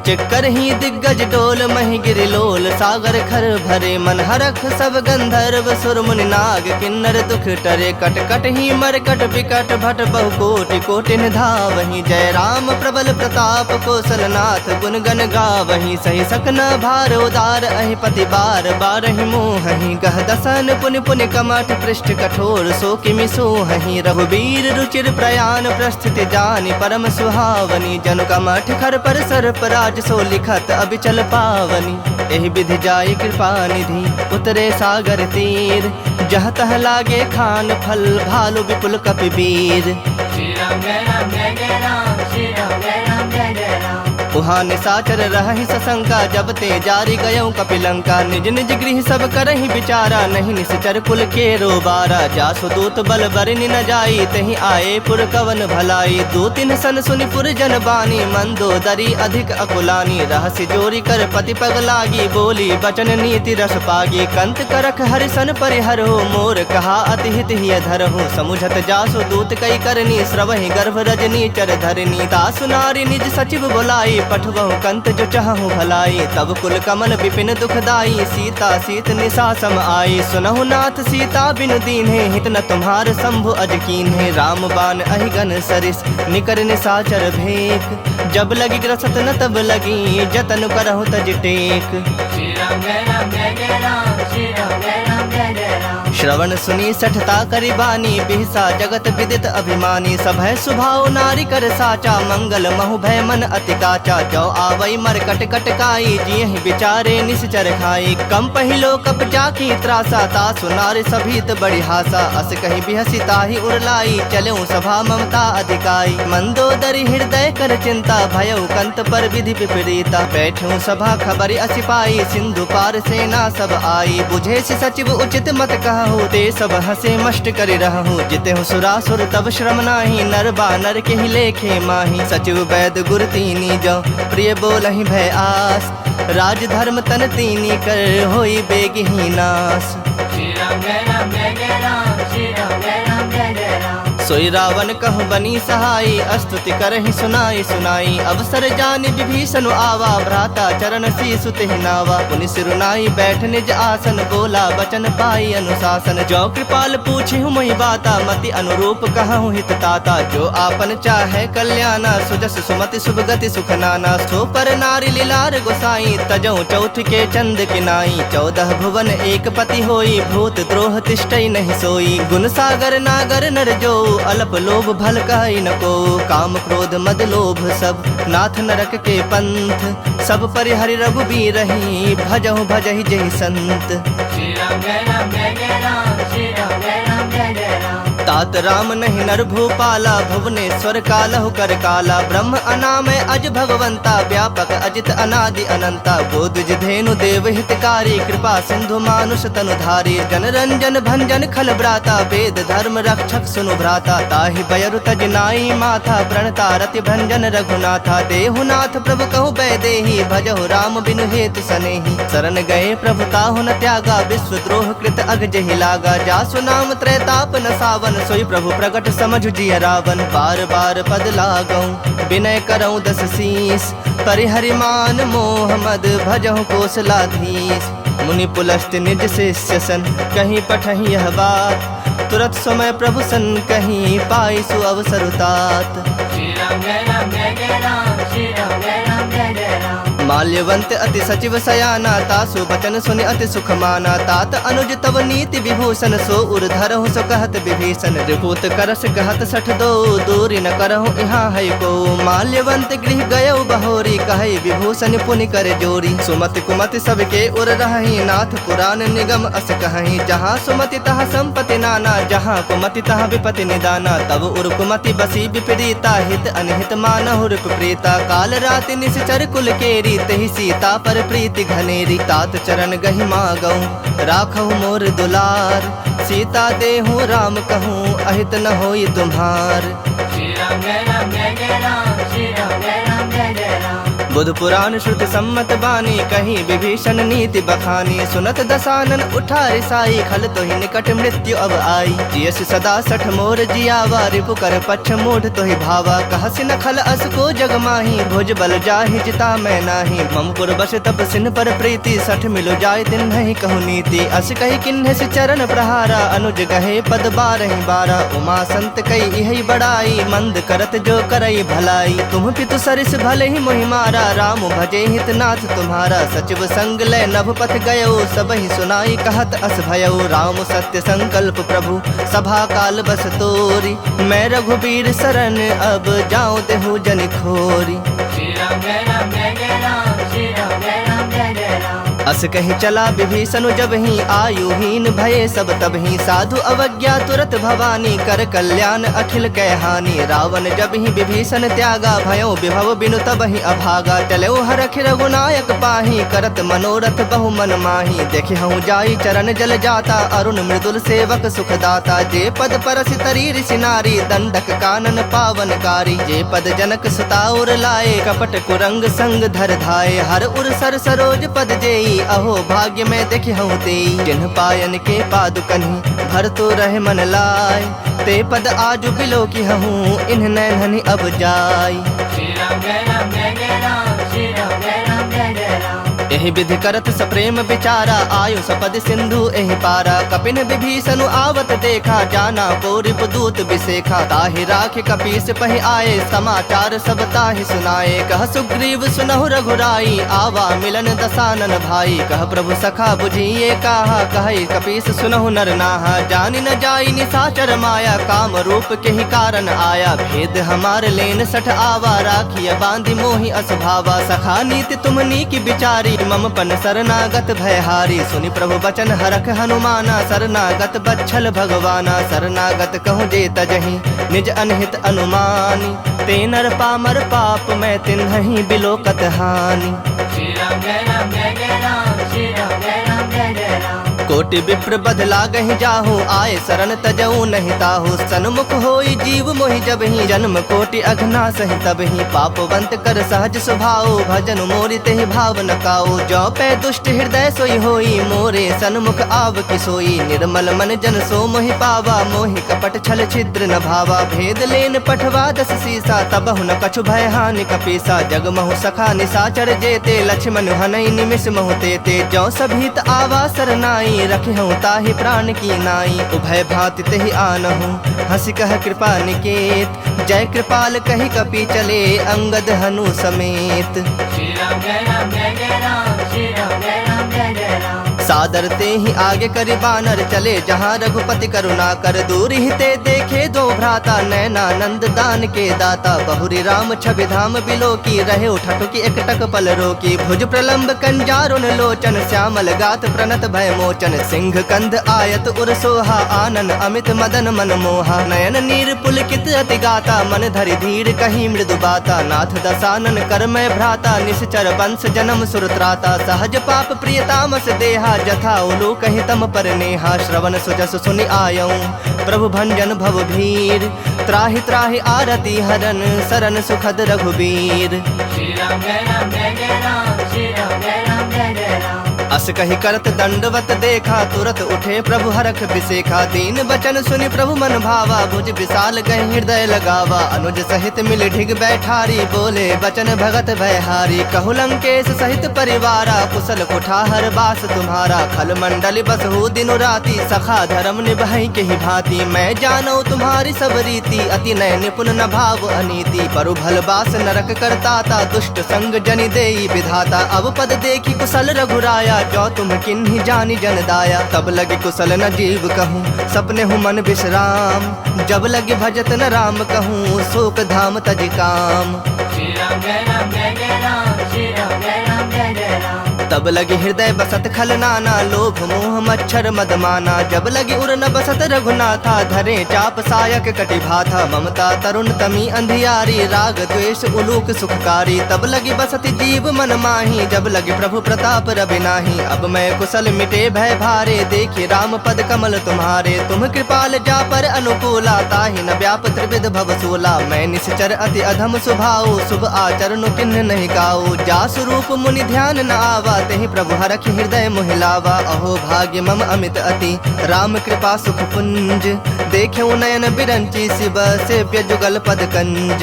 चिक्करहि दिग्गज डोल महि गिरिलोल सागर खर भरे मन हरख सब गंधर्व सुर मुनि नाग किन्नर दुख टरे कट कट ही मरकट बिकट भट बहु कोटि कोटि निधावहि जय राम प्रबल प्रताप कौशलनाथ गुण गण गावहि सही सकन भार उदार अहि पति बार बारहि मोहहि गह दसन पुनि पुनि कमठ पृष्ठ कठोर सो किमि सोहहि रघुबीर रुचिर प्रयाण प्रस्थिति जानि परम सुहावनी जनु कमठ खर पर सर्प राज सो लिखत अबिचल पावनी एहि विधि जाय कृपा निधि उतरे सागर तीर जह तह लागे खान फल भालु विपुल कपि वीर Shri Ram Jai Ram Jai Jai Ram Shri Ram Jai Ram Jai Jai Ram उहाँ निसाचर रहहि सशंका जब ते जारी गयौ कपिलंका निज निज गृह सब करहि विचारा नहीं निश्चर कुल के रोबारा जासु दूत बल बरनि न जाई तहि आए पुर कवन भलाई दो तिन सन सुनि पुर जन बानी मंदोदरी अधिक अकुलानी रहस्य जोरी कर पति पग लागी बोली बचन नीति रस पागी कंत करख हरिसन परिहर हो मोर कहा अति हित हिय धर हो समुझत जासु दूत कई करनी श्रवहि गर्भ रजनी चर धरनी तासु नारी निज सचिव बोलाई पठवहु कंत जो चाहु भलाई तब कुल कमल विपिन दुखदाई सीता सीत निशा सम आई सुनहु नाथ सीता बिनु दीन्हे हित न तुम्हार शंभु अज कीन्हे राम बाण अहिगन सरिस निकर निशाचर भेक जब लगी ग्रसत न तब लगी जतन करहु तज take Shri Ram Jai Ram Jai Jai Ram Shri Ram Jai Ram Jai Jai Ram श्रवण सुनी सठता करि बानी बिहसा जगत विदित अभिमानी सभय सुभाव नारी कर साचा मंगल महु भय मन अति काचा जो आवई मर कट कट काई जियहि विचारे निश्चर खाई कम पहिलो कप जाकी त्रासा तासु नारी सभीत बड़ी हासा अस कहि बिहसी ताहि उरलाई चलऊ सभा ममता अधिकाई मंदोदरी हृदय कर चिंता भयउ कंत पर विधि विपरीता बैठूं सभा खबरि असिपाई सिंधु पार सेना सब आई बुझे सि सचिव उचित मत कहु ते सब हसे मष्ट करि रहूं जिते हूँ सुरासुर तब श्रम नाही नर बानर के ही लेखे माही सचिव वैद गुर तीनी जो प्रिय बोलहि भय आस राज धर्म तन तीनी कर होई बेगहि नास Shri Ram Jai Ram Jai Jai Ram Shri Ram Jai Ram Jai Jai Ram सोई रावण कहु बनी सहाई अस्तुति करहि सुनाई सुनाई अवसर जानि विभीषण आवा भ्राता चरण शीसु तेहि नावा पुनि सिरुनाई बैठ निज आसन बोला बचन पाई अनुशासन जो कृपाल पूछिहु मोहि बाता मति अनुरूप कहु हित ताता जो आपन चाहे कल्याणा सुजस सुमति शुभ गति सुख नाना सो पर नारी लीलार गोसाई तजौ चौथ के चंद किनाई 14 भुवन एक पति होई भूत द्रोह तिष्ठई नहीं सोई गुण सागर नागर नर जो अल्प लोभ भल कहि न को काम क्रोध मद लोभ सब नाथ नरक के पंथ सब परिहरि रघुबीर रही भजहु भजहि जहि संत Shri Ram Jai Ram Jai Jai Ram Shri Ram Jai Ram Jai Jai Ram तात राम नहीं नर भूपाला भुवनेश्वर कालहु कर काला ब्रह्म अनामय अज भगवंता व्यापक अजित अनादि अनंता बोधज धेनु देव हितकारी कृपा सिंधु मानुष तनुधारी जन रंजन भंजन खल भ्राता वेद धर्म रक्षक सुनु भ्राता ताहि बयरु तज नाई माथा प्रणता रति भंजन रघुनाथा देहुनाथ प्रभु कहु बैदेही भजहु राम बिनु हेतु सनेही शरण गए प्रभु ताहु न त्यागा विश्व द्रोह कृत अग जहि लागा जासु नाम त्रैताप न सावन सोई प्रभु प्रगट समझ जिय रावण बार बार पद लागऊं विनय करऊं 10 शीस परिहरि मान मोह मद भजहु कौशलाधीश मुनि पुलस्त निज शिष्य सन कहीं पठहि यह बात तुरत समय प्रभु सन कहीं पाई सु अवसर तात Shri Ram Jai Ram Jai Jai Ram Shri Ram Jai Ram Jai Jai Ram Malyavant अति सचिव सयाना तासु बचन सुनि अति सुख माना। तात अनुज तव नीति विभूषण सो उर्धर हो सो कहत विभीषण। रिपुत करस कहत सठ दो दूरी न करहु यहाँ है को। माल्यवंत गृह गयो बहोरी कहे विभूषण पुनि कर जोरी। सुमति कुमति सबके उर रही नाथ पुराण निगम अस कहीं। जहाँ सुमति तहाँ संपत्ति नाना जहाँ कुमति तहाँ विपति निदाना। तब उर कुमति बसी विपरीता हित अनहित मानहु रिप प्रीता। काल राति निश्चर कुल केरी तहि सीता पर प्रीति घनेरी। तात चरण गहि मागऊं राखहु मोर दुलार। सीता देहु राम कहूँ अहित न होई तुम्हार। श्री राम जय राम जय जय राम श्री राम जय राम जय जय राम। बुध पुराण श्रुति सम्मत बानी कही विभीषण नीति बखानी। सुनत दसानन उठा रिसाई खल तो ही निकट मृत्यु अब आई। जियस सदा सठ मोर जियावा रिपु कर पक्ष मूढ़ तो ही भावा। कहसि न खल अस को जग माही भुज बल जाहि जिता मैं नाही। ममपुर बस तप सिन पर प्रीति सठ मिलो जाय दिन नहीं कहु नीति। अस कही किन्ह से चरण प्रहारा अनुज कहे पद बारहि बारा। उमा संत कई यही बड़ाई मंद करत जो करई भलाई। तुम पितु सरिस भले ही मोहि मारा राम भजे हितनाथ तुम्हारा। सचिव संग लय नभ पथ गयो सब ही सुनाई कहत अस भयो। राम सत्य संकल्प प्रभु सभा काल बस तोरी। मैं रघुबीर शरण अब जाऊं देहु जन खोरी। श्री राम जय राम जय जय राम श्री राम जय राम जय जय राम। अस कहीं चला विभीषण जब ही आयुहीन भये सब तब ही। साधु अवज्ञा तुरत भवानी कर कल्याण अखिल कह हानि। रावण जब ही विभीषण त्यागा भयो विभव बिनु तब ही अभागा। चलो हरख रघुनायक पाही करत मनोरथ बहु मन माही। देखे हूँ जाई चरण जल जाता अरुण मृदुल सेवक सुखदाता। जे पद परसि तरी ऋषि नारी दंडक कानन पावनकारी। जे पद जनक सुताउर लाए कपट कुरंग संग धर धाये। हर उर सर सरोज पद जेई अहो भाग्य में देखे हूँ तेई। जिन्ह पायन के पादुकन्हि भर तो रहे मन लाय। ते पद आजु बिलो की हूँ इन्ह नैनहनि अब जाय। श्री राम जय राम जय जय राम श्री राम जय राम जय जय राम। यही विधि करत सप्रेम विचारा आयु सपद सिंधु एहि पारा। कपिन विभीषण आवत देखा जाना को रिपुदूत विसेखा। ताहि राखि कपीस पहि आए समाचार सब ताहि सुनाए। कह सुग्रीव सुनहु रघुराई आवा मिलन दसानन भाई। कह प्रभु सखा बुझिए कहा कहे कपीस सुनहु नर नाहा। जानि न जाई निशाचर माया काम रूप के ही कारण आया। भेद हमार लेन सठ आवा राखिय बांधि मोहि असभावा। सखा नीति तुमनी की बिचारी मम पन शरणागत भयहारी। सुनि प्रभु बचन हरख हनुमाना शरणागत बच्छल भगवाना। शरणागत कहूँ जे तजहि निज अनहित अनुमानी। ते नर पामर पाप मैं तिन्हि बिलोकत हानि। श्री राम जय राम जय जय राम श्री राम जय राम जय जय राम। कोटि विप्र बदला गहि जाहू आए शरण तजऊ नहीं ताहू। सन्मुख होई जीव मोहि जब ही जन्म कोटि अघना सहि तब ही। पापवंत कर सहज स्वभाव भजन मोरि तेहि भाव न काऊ। जो पै दुष्ट हृदय सोई होई मोरे सन्मुख आव कि सोई। निर्मल मन जन सो मोहि पावा मोहि कपट छल छिद्र न भावा। भेद लेन पठवा दस सीसा तबहु न कछु भय हानि कपीसा। जग महु सखा निशाचर जेते लक्ष्मण हनई निमिष महु तेते। जो सभीत आवा सरनाई रखे हूँ ताहि प्राण की नाई। उभय भांति तेहि आनहु हंसी कह कृपा निकेत। जय कृपाल कही कपि चले अंगद हनु समेत। श्री राम जय राम जय जय राम श्री राम जय राम जय जय राम। सादर ते ही आगे करि बानर चले जहाँ रघुपति करुणा कर। दूर ही ते देखे दो भ्राता नैनानंद दान के दाता। बहुरी राम छवि धाम बिलो की रहे उठटु की एकटक पल रोकी। भुज प्रलंब कंजारुन लोचन श्यामल गात प्रणत भय मोचन। सिंह कंध आयत उर सोहा आनन अमित मदन मन मोहा। नयन नीर पुलकित अति गाता मन धरि धीर कही मृदु बाता। नाथ दसानन कर मैं भ्राता निश्चर वंश जन्म सुरत्राता। सहज पाप प्रियतामस देहा जथा उलू कहि तम पर नेहा। श्रवण सुजस सुनि आयऊं प्रभु भंजन भव भीर। त्राहि त्राहि आरती हरन सरन सुखद रघुबीर। श्री राम जय राम जय जय राम श्री राम जय राम जय जय राम। अस कही करत दंडवत देखा, तुरत उठे प्रभु हरख बिसेखा। दीन बचन सुनि प्रभु मन भावा, भुज विशाल गहि हृदय लगावा। अनुज सहित मिल ढिग बैठारी, बोले बचन भगत भयहारी। कहु लंकेश सहित परिवारा, कुशल कुठार बास तुम्हारा। खल मंडल बसहु दिनु राति, सखा धर्म निभाई के ही भांति। मैं जानो तुम्हारी सब रीति, अति नय निपुण न भाव अनीति। परु भल बास नरक करताता, दुष्ट संग जनि देई विधाता। अब पद देखी कुशल रघुराया, जो तुम किन्ही जानी जन दाया। तब लगे कुशल न जीव कहूँ, सपने हूँ मन विश्राम। जब लगे भजत न राम कहूँ, शोक धाम तज काम। श्री राम जय राम जय जय राम, श्री राम जय राम जय जय राम। तब लगे हृदय बसत खल नाना, लोभ मोह मच्छर मद माना। जब लगे उर न बसत रघुनाथा, धरे चाप सायक कटि भाथा। ममता तरुण तमी अंधियारी, राग द्वेष उलूक सुखकारी। तब लगी बसत जीव मन माही, जब लगे प्रभु प्रताप रवि नाही। अब मैं कुशल मिटे भय भारे, देखी राम पद कमल तुम्हारे। तुम कृपाल जा पर अनुकूला, ताहि न व्याप त्रिविध भव सूला। मैं निश्चर अति अधम स्वभाव, शुभ आचरण किन्ह नहीं गाओ। जा स्वरूप मुनि ध्यान न आवा, तेहि प्रभु हरखि हृदय मोहिलावा। अहो भाग्य मम अमित अति, राम कृपा सुख पुंज। देखे नयन बिरंची, शिव सेव्य जुगल पद कंज।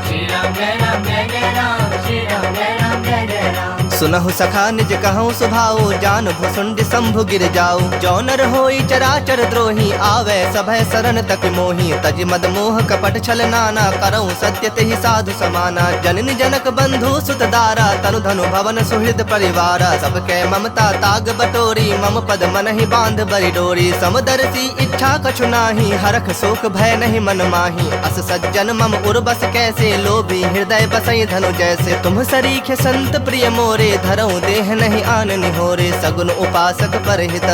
श्री राम जय राम जय जय राम, श्री राम जय राम जय जय राम। सुनहु सखा निज कहूँ सुभाओ, जान भुसुंड शंभु गिर जाओ। जो नर होई चराचर द्रोही, आवे सभय शरण तक मोही। तज मद मोह कपट छल नाना, करऊँ सत्य तेहि साधु समाना। जननी जनक बंधु सुत दारा, तनु धनु भवन सुहृद परिवारा। सबके ममता ताग बटोरी, मम पद मन ही बांध बरि डोरी। समदर्शी इच्छा कछु नाही, हरख शोक भय नहीं मन माही। अस सज्जन मम उर्बस कैसे, लोभी हृदय बसई धनु जैसे। तुम सरीख संत प्रिय मोरे, धरऊँ देह नहीं आन निहोरे। सगुन उपासक परहित,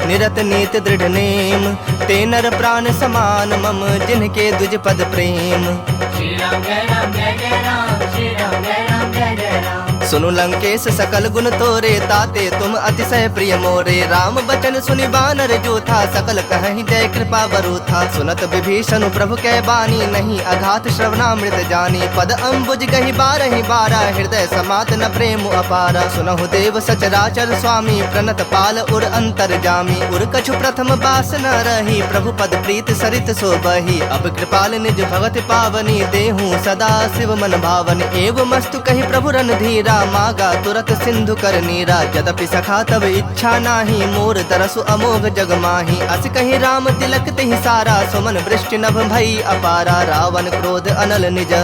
निरत नीत दृढ़ नेम। ते नर प्राण समान मम, जिनके द्विज पद प्रेम। श्री राम जय राम जय जय राम, श्री राम जय राम जय जय राम। सुनु लंकेश सकल गुण तोरे, ताते तुम अतिशय प्रिय मोरे। राम बचन सुनि बानर जोथा, सकल कहि जय कृपा बरूथा। सुनत विभीषण प्रभु कै बानी, नहीं अघात श्रवणामृत जानी। पद अम्बुज गहि बारहि बारा, हृदय समात न प्रेम अपारा। सुनहु देव सचराचर स्वामी, प्रणत पाल उर अंतर जामी। उर कछु प्रथम बास न रही, प्रभु पद प्रीत सरित सोबही। अब कृपाल निज भगत पावनी, देहूँ सदा शिव मन भावनी। एव मस्तु कहि प्रभु रणधीरा, मागा तुरत सिंधु कर नीरा। यद्यपि सखा तब इच्छा नाही, मोर तरसु अमोघ जग माही। अस कहि राम तिलक तेहि सारा, सुमन वृष्टि नभ भई अपारा। रावण क्रोध अनल निज,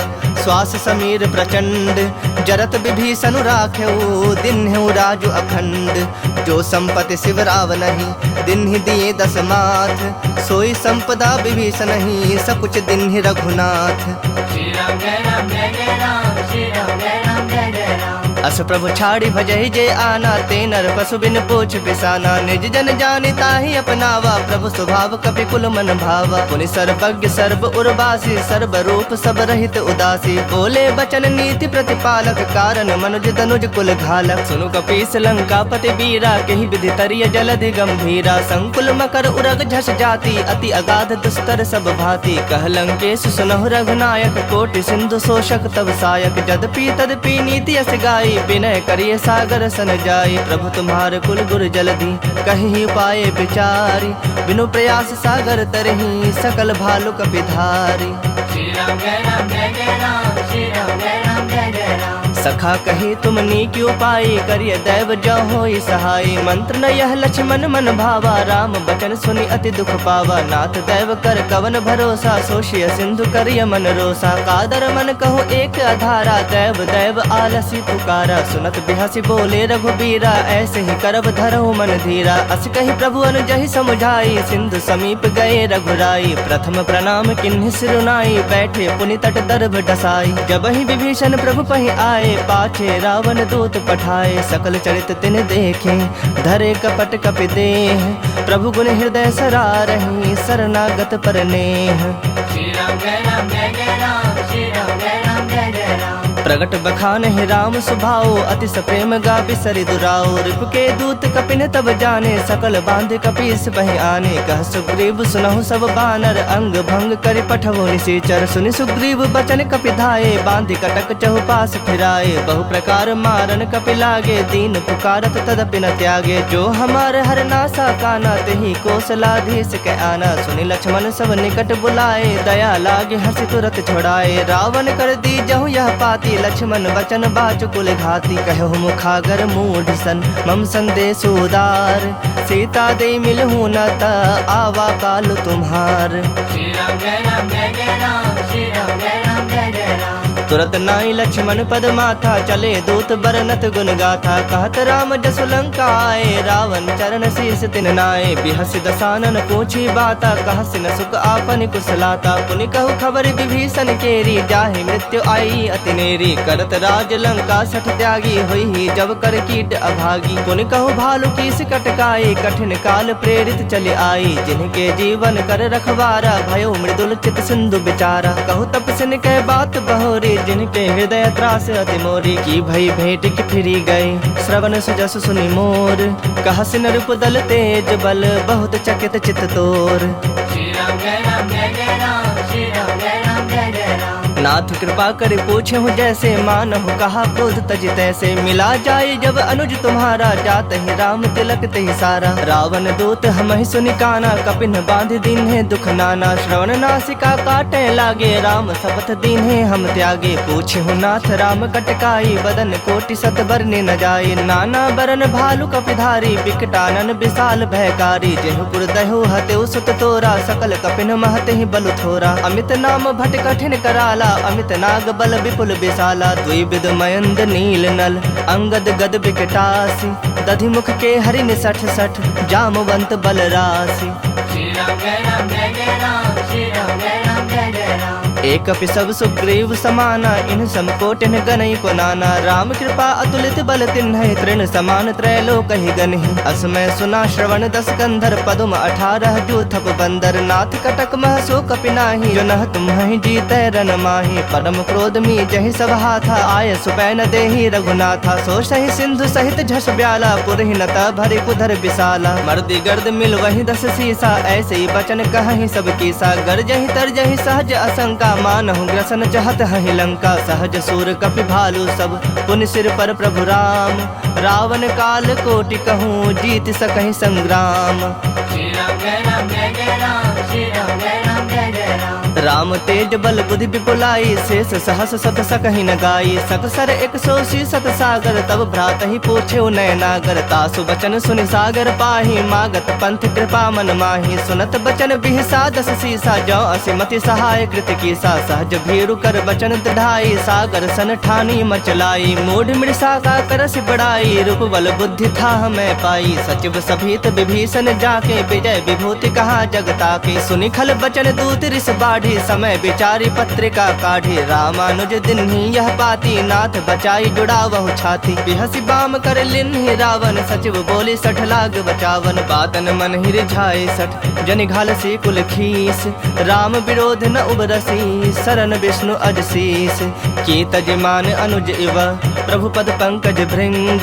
श्वास समीर प्रचंड। जरत विभीषण राखेऊ, दिन्हु राजु अखंड। जो संपत्ति शिव राव नहीं, दिन्हि दिए दस माथ। सोई संपदा विभीषण ही, सकुच दिन्हि रघुनाथ। श्री राम जय राम जय जय राम, श्री राम जय राम जय जय राम। अस प्रभु छाड़ी भजहि जे आना, ते नर पशु बिन पोछ बिसाना। निज जन जानि ताहि अपनावा, प्रभु स्वभाव कपि कुल मन भावा। पुनि सर्वज्ञ सर्व उर्वासी, सर्व रूप सब रहित उदासी। बोले बचन नीति प्रतिपालक, कारण मनुज तनुज कुल घालक। सुनु कपीस लंकापति बीरा, केहि विधि तरिय जलधि गंभीरा। संकुल मकर उरग झस जाति, अति अगाध दुस्तर सब भांति। कह लंकेश सुनहु रघुनायक, कोटि सिंधु शोषक तब सायक। जदपि तदपि नीति अस गाई, विनय करिए सागर सन जाई। प्रभु तुम्हारे कुल गुर जलधि, कहीं उपाय विचारी। बिनु प्रयास सागर तरही, सकल भालु कपिधारी। श्री राम जय राम जय जय राम, श्री राम जय राम जय जय राम। सखा कही तुम नीक उपाय, करिय दैव जो होई सहाय। मंत्र न यह लक्ष्मण मन भावा, राम बचन सुनि अति दुख पावा। नाथ दैव कर कवन भरोसा, सोशिय सिंधु करिय मन रोसा। कादर मन कहो एक अधारा, दैव दैव आलसी पुकारा। सुनत बिहसी बोले रघुबीरा, ऐसे ही करब धरहु मन धीरा। अस कही प्रभु अनुजहि समुझाई, सिंधु समीप गए रघुराई। प्रथम प्रणाम किन्हि सिरुनाई, बैठे पुनि तट दर्भ डसाई। जब ही विभीषण प्रभु पहि आए, पाछे रावण दूत पठाए। सकल चरित तिन देखे, धरे कपट कपि देह। प्रभु गुण हृदय सरारहि, शरणागत पर नेह। श्री राम जय राम जय जय राम, श्री राम जय राम जय जय राम। प्रगट बखान है राम सुभाओ, अतिश प्रेम गा बिसरि दुराओ। रिप के दूत कपिन तब जाने, सकल बांध कपीस बहि आने। कह सुग्रीव सुनहु सब बानर, अंग भंग करि पठवो निशाचर। सुनि सुग्रीव बचन कपि धाये, बांधि कटक चहुपास फिराए। बहु प्रकार मारन कपि लागे, दीन पुकारत तदपि न त्यागे। जो हमार हर नासा काना, तेहि कौशलाधीश के आना। सुनि लक्ष्मण सब निकट बुलाए, दया लागे हर्षि तुरत छोड़ाए। रावण कर दी जहु यह पाती, लक्ष्मण वचन बाचुकुल घाती। कहु मुखागर मूढ़ सन, मम संदेश उदार। सीता दे मिलहु न ता, आवा काल तुम्हार। श्री राम जय राम जय जय राम, श्री राम जय राम जय जय राम। तुरत नाई लक्ष्मण पद माथा, चले दूत बरनत गुण गाथा। कहत राम जसु लंका आए, रावण चरण शीस तिन नाए। बिहसि दसानन पूछी बाता, कहसि न सुख आपन कुशलाता। पुनि कहु खबर विभीषण केरी, जाहि मृत्यु आई अति नेरी। करत राज लंका सठ त्यागी, होई जब कर कीट अभागी। पुनि कहु भालु कीस कटकाई, कठिन काल प्रेरित चले आई। जिनके जीवन कर रखवारा, भयो मृदुल चित सिंधु बिचारा। कहु तपसिन कह बात बहोरी, जिनके हृदय त्रास अति मोरी। की भई भेंट की फिरी गए, श्रवण सुजस सुनि मोर। कहसि नृप दल तेज बल, बहुत चकित चित तोर। श्री राम जय राम जय जय राम, श्री राम जय राम जय जय राम। नाथ कृपा कर पूछे हूँ जैसे, मानहु कहा क्रोध तज तैसे। मिला जाए जब अनुज तुम्हारा, जात ही राम तिलक तहि सारा। रावण दूत हमहि सुनि काना, कपिन बांध दीन्हे दुख नाना। श्रवण नासिका काटे लागे, राम शपथ दीन्हे हम त्यागे। पूछे हूँ नाथ राम कटकाई, बदन कोटि सत बरने न जाए। नाना बरन भालु कपिधारी, बिकटानन विशाल भयकारी। जेहु पुर दहु हतेउ सुत तोरा, सकल कपिन महते ही बलु थोरा। अमित नाम भट कठिन कराला, अमित नाग बल विपुल विशाला। द्विविध मयंद नील नल, अंगद गद बिकटासी। दधि मुख के हरिन सठ सठ, जामवंत बल राशि। श्री राम जय राम जय जय राम, श्री राम जय राम जय जय राम। एक सब सुग्रीव समाना, इन समकोटिन गनई को नाना। राम कृपा अतुलित बल तिन्ह, तृण समान त्रैलोक ही गनहि। असमय सुना श्रवण दस कंधर, पदुम 18 जूथप बंदर। नाथ कटक मह सो कपि नाही, जो नह तुम्हि जीतै रन माही। परम क्रोध मी जहि सब हाथा, आय सुपैन देहि रघुनाथा। सो सहि सिंधु सहित झस ब्याला, पुरहि न भरि कुधर विशाला। मर्दि गर्द मिल वही 10 सीसा, ऐसे ही बचन कहहि सब कीसा। गरजहि तरजहि सहज असंका, मानहु ग्रसन चाहत हहि लंका। सहज सूर कपि भालु सब, पुनि सिर पर प्रभु राम। रावण काल कोटि कहूँ, जीत सकहि संग्राम। श्री राम जय राम जय जय राम, श्री राम जय राम जय जय राम। राम तेज बल बुद्धि विपुलाई, शेष सहस सत सकहि न गाई। सकसर 180 सत सागर, तब भ्रात ही पूछे नय नागर। तासु बचन सुनि सागर पाही, मागत पंथ कृपा मन माही। सुनत बचन बिहसा 10 सीसा, जौ असिमति सहाय कृत कीसा। सहज भीरु कर बचन दृढ़ाई, सागर सन ठानी मचलाई। मूढ़ मृषा का करस बड़ाई, रूप बल बुद्धि था मैं पाई। सचिव सभीत विभीषण जाके, विजय विभूति कहा जगता के। सुनि खल बचन दूत रिस बाढ़ी, समय विचारी पत्रिका काढ़ी। रामानुज दिन्हि यह पाती, नाथ बचाई जुड़ावहु छाती। बिहसि बाम कर लिन्हि रावण, सचिव बोली 60 लाग बचावन। बातन मन ही रिझाए 60, जनि घालसी कुल खीस। राम विरोध न उबरसी, शरण विष्णु अजशीस। की तजमान अनुज इव, प्रभु पद पंकज भृंग।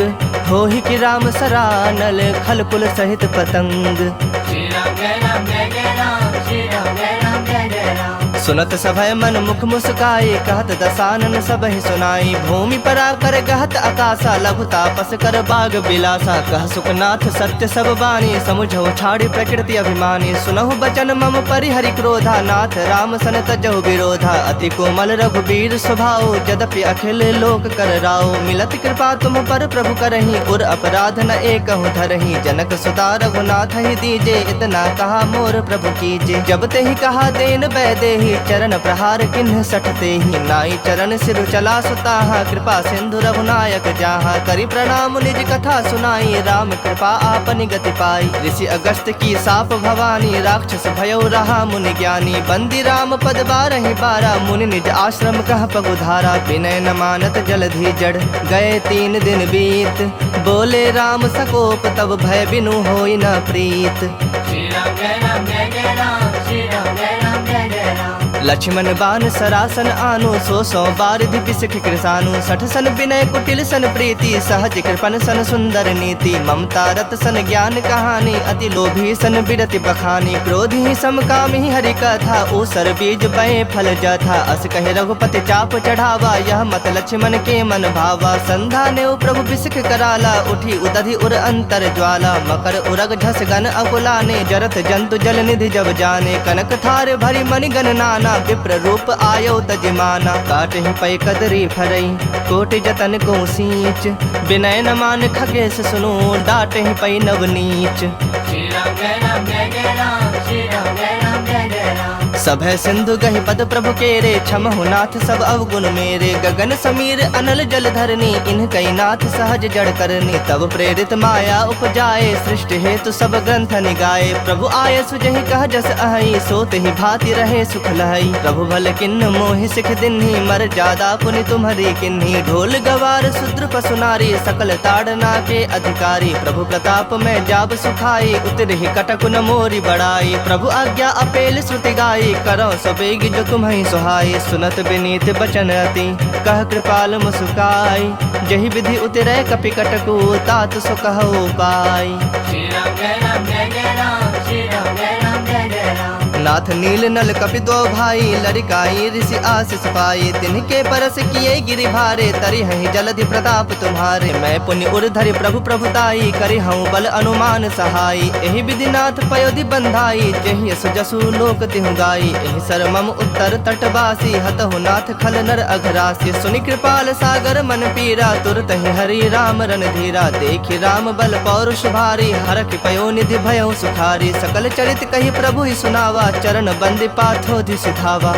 होहि कि राम सरानल, खल कुल सहित पतंग। श्री राम जय राम जय जय राम, श्री राम जय राम जय जय राम। सुनत सभय मन मुख मुस्काई, कहत दसानन सब ही सुनाई। भूमि पर आकर गहत आकाशा, लघु तापस कर बाग बिलासा। कह सुखनाथ सत्य सब बानी, समुझो छाड़ी प्रकृति अभिमानी। सुनहु बचन मम परिहरि क्रोधा, नाथ राम सन तजहु विरोधा। अति कोमल रघुबीर स्वभाव, यद्यपि अखिल लोक कर राव। मिलत कृपा तुम पर प्रभु करही, उर अपराध न एकहु धरही। जनक सुता रघुनाथ ही दीजे, इतना कहा मोर प्रभु कीजे। जब ते ही कहा देन बैदेही, चरण प्रहार किन्ह सठते ही। नाई चरण सिर चला सुताहा, कृपा सिंधु रघुनायक जाहा। करि प्रणाम निज कथा सुनाई, राम कृपा आपनि गति पाई। ऋषि अगस्त की साप भवानी, राक्षस भयो रहा मुनि ज्ञानी। बंदी राम पद 12 बारा, मुनि निज आश्रम कह पगुधारा। विनय न मानत जलधि जड़, गए 3 दिन बीत। बोले राम सकोप, तब भय बिनु होई न प्रीत। श्री राम जय राम जय जय राम, श्री राम जय राम जय जय राम। लक्ष्मण बान सरासन आनु, 100 बारिधि बिसख कृसानु। 60 सन विनय कुटिल सन प्रीति, सहज कृपन सन सुंदर नीति। ममता रत सन ज्ञान कहानी, अति लोभी सन बिरति बखानी। क्रोधी समकामी हरि कथा, ऊसर बीज बहे फल जथा। अस कहे रघुपति चाप चढ़ावा, यह मत लक्ष्मण के मन भावा। संधा ने प्रभु बिसख कराला, उठी उदधि उर अंतर ज्वाला। मकर उरग झस गन अकुलाने, जरत जंतु जल निधि जब जाने। कनक थार भरी मणि गण नाना, विप्र रूप आयो तजमाना। काटहि पै कदरी फरई, कोटि जतन को सींच। विनय न मान खगेश सुनो, डांटहि पै नवनीच। श्री राम जय राम जय जय राम, श्री राम जय राम जय जय राम। सभय सिंधु गहि पद प्रभु केरे, क्षमहु नाथ सब अवगुण मेरे। गगन समीर अनल जल धरनी, इन्ह कई नाथ सहज जड़ करनी। तब प्रेरित माया उपजाए, सृष्टि हेतु सब ग्रंथ निगाए। प्रभु आय सुजहि कह जस अहै, सोत ही भांति रहे सुख लहै। प्रभु भल किन्न मोहि सिख दिन्हि, मर जादा पुनि तुम्हरी किन्हि। ढोल गवार शूद्र पशु नारी, सकल ताड़ना के अधिकारी। प्रभु प्रताप में जाब सुखाई, उतरहि कटक न मोरी बड़ाई। प्रभु आज्ञा अपेल श्रुति गाई, करो सबेग जो तुम्हें सुहाई। सुनत विनीत बचन अति, कह कृपाल मुस्काई। जहि विधि उतरै कपि कटकु, तात सो कहु पाई। श्री राम जय राम जय जय राम, श्री राम जय राम जय जय राम। नाथ नील नल कपि दो भाई, लड़िकाई ऋषि आशीष पाई। तिनके परस किए गिरि भारे, तरि हहि जलधि प्रताप तुम्हारे। मैं पुण्य उर्धरि प्रभु प्रभुताई, करि हूँ बल अनुमान सहाई। एहि विधि नाथ पयोधि बंधाई, जेहि यस जसु लोक तिहु गाई। एहि सर मम उत्तर तटवासी, हतहु नाथ खल नर अघरासी। सुनि कृपाल सागर मन पीरा, तुरत ही हरि राम रणधीरा। देखि राम बल पौरुष भारी, हरखि पयो निधि भयउ सुखारी। सकल चरित कहि प्रभु ही सुनावा, चरण बंदि पाथोधि सिधावा।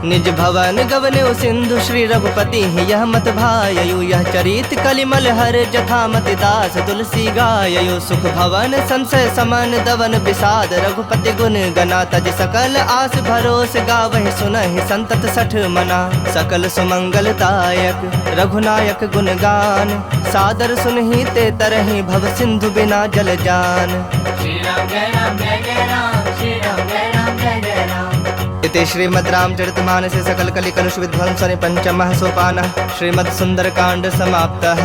निज भवन गवन्यो सिंधु, श्री रघुपति यह मत भाययु। यह चरित कलिमल हर, जथा मति दास तुलसी गाययु। सुख भवन संशय समन, दवन विषाद रघुपति गुण गना। तज सकल आस भरोस, गावहि सुनहि संतत सठ मना। सकल सुमंगलदायक रघुनायक गुण गान, सादर सुनहि ते तरहि भव सिंधु बिना जल जान। श्री राम जय राम जय जय राम, श्री राम जय राम जय जय राम। इति श्रीमद् रामचरितमानसे सकल कलि कलुष विध्वंसने पंचमः सोपानः, श्रीमद् सुंदरकांड समाप्तः।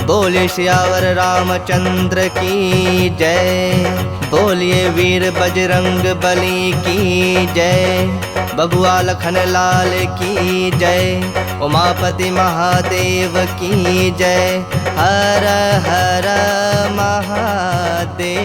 बोलिए सियावर रामचंद्र की जय, बोलिए वीर बजरंग बली की जय। बबुआ लखन लाल की जय, उमापति महादेव की जय। हर हर महादेव।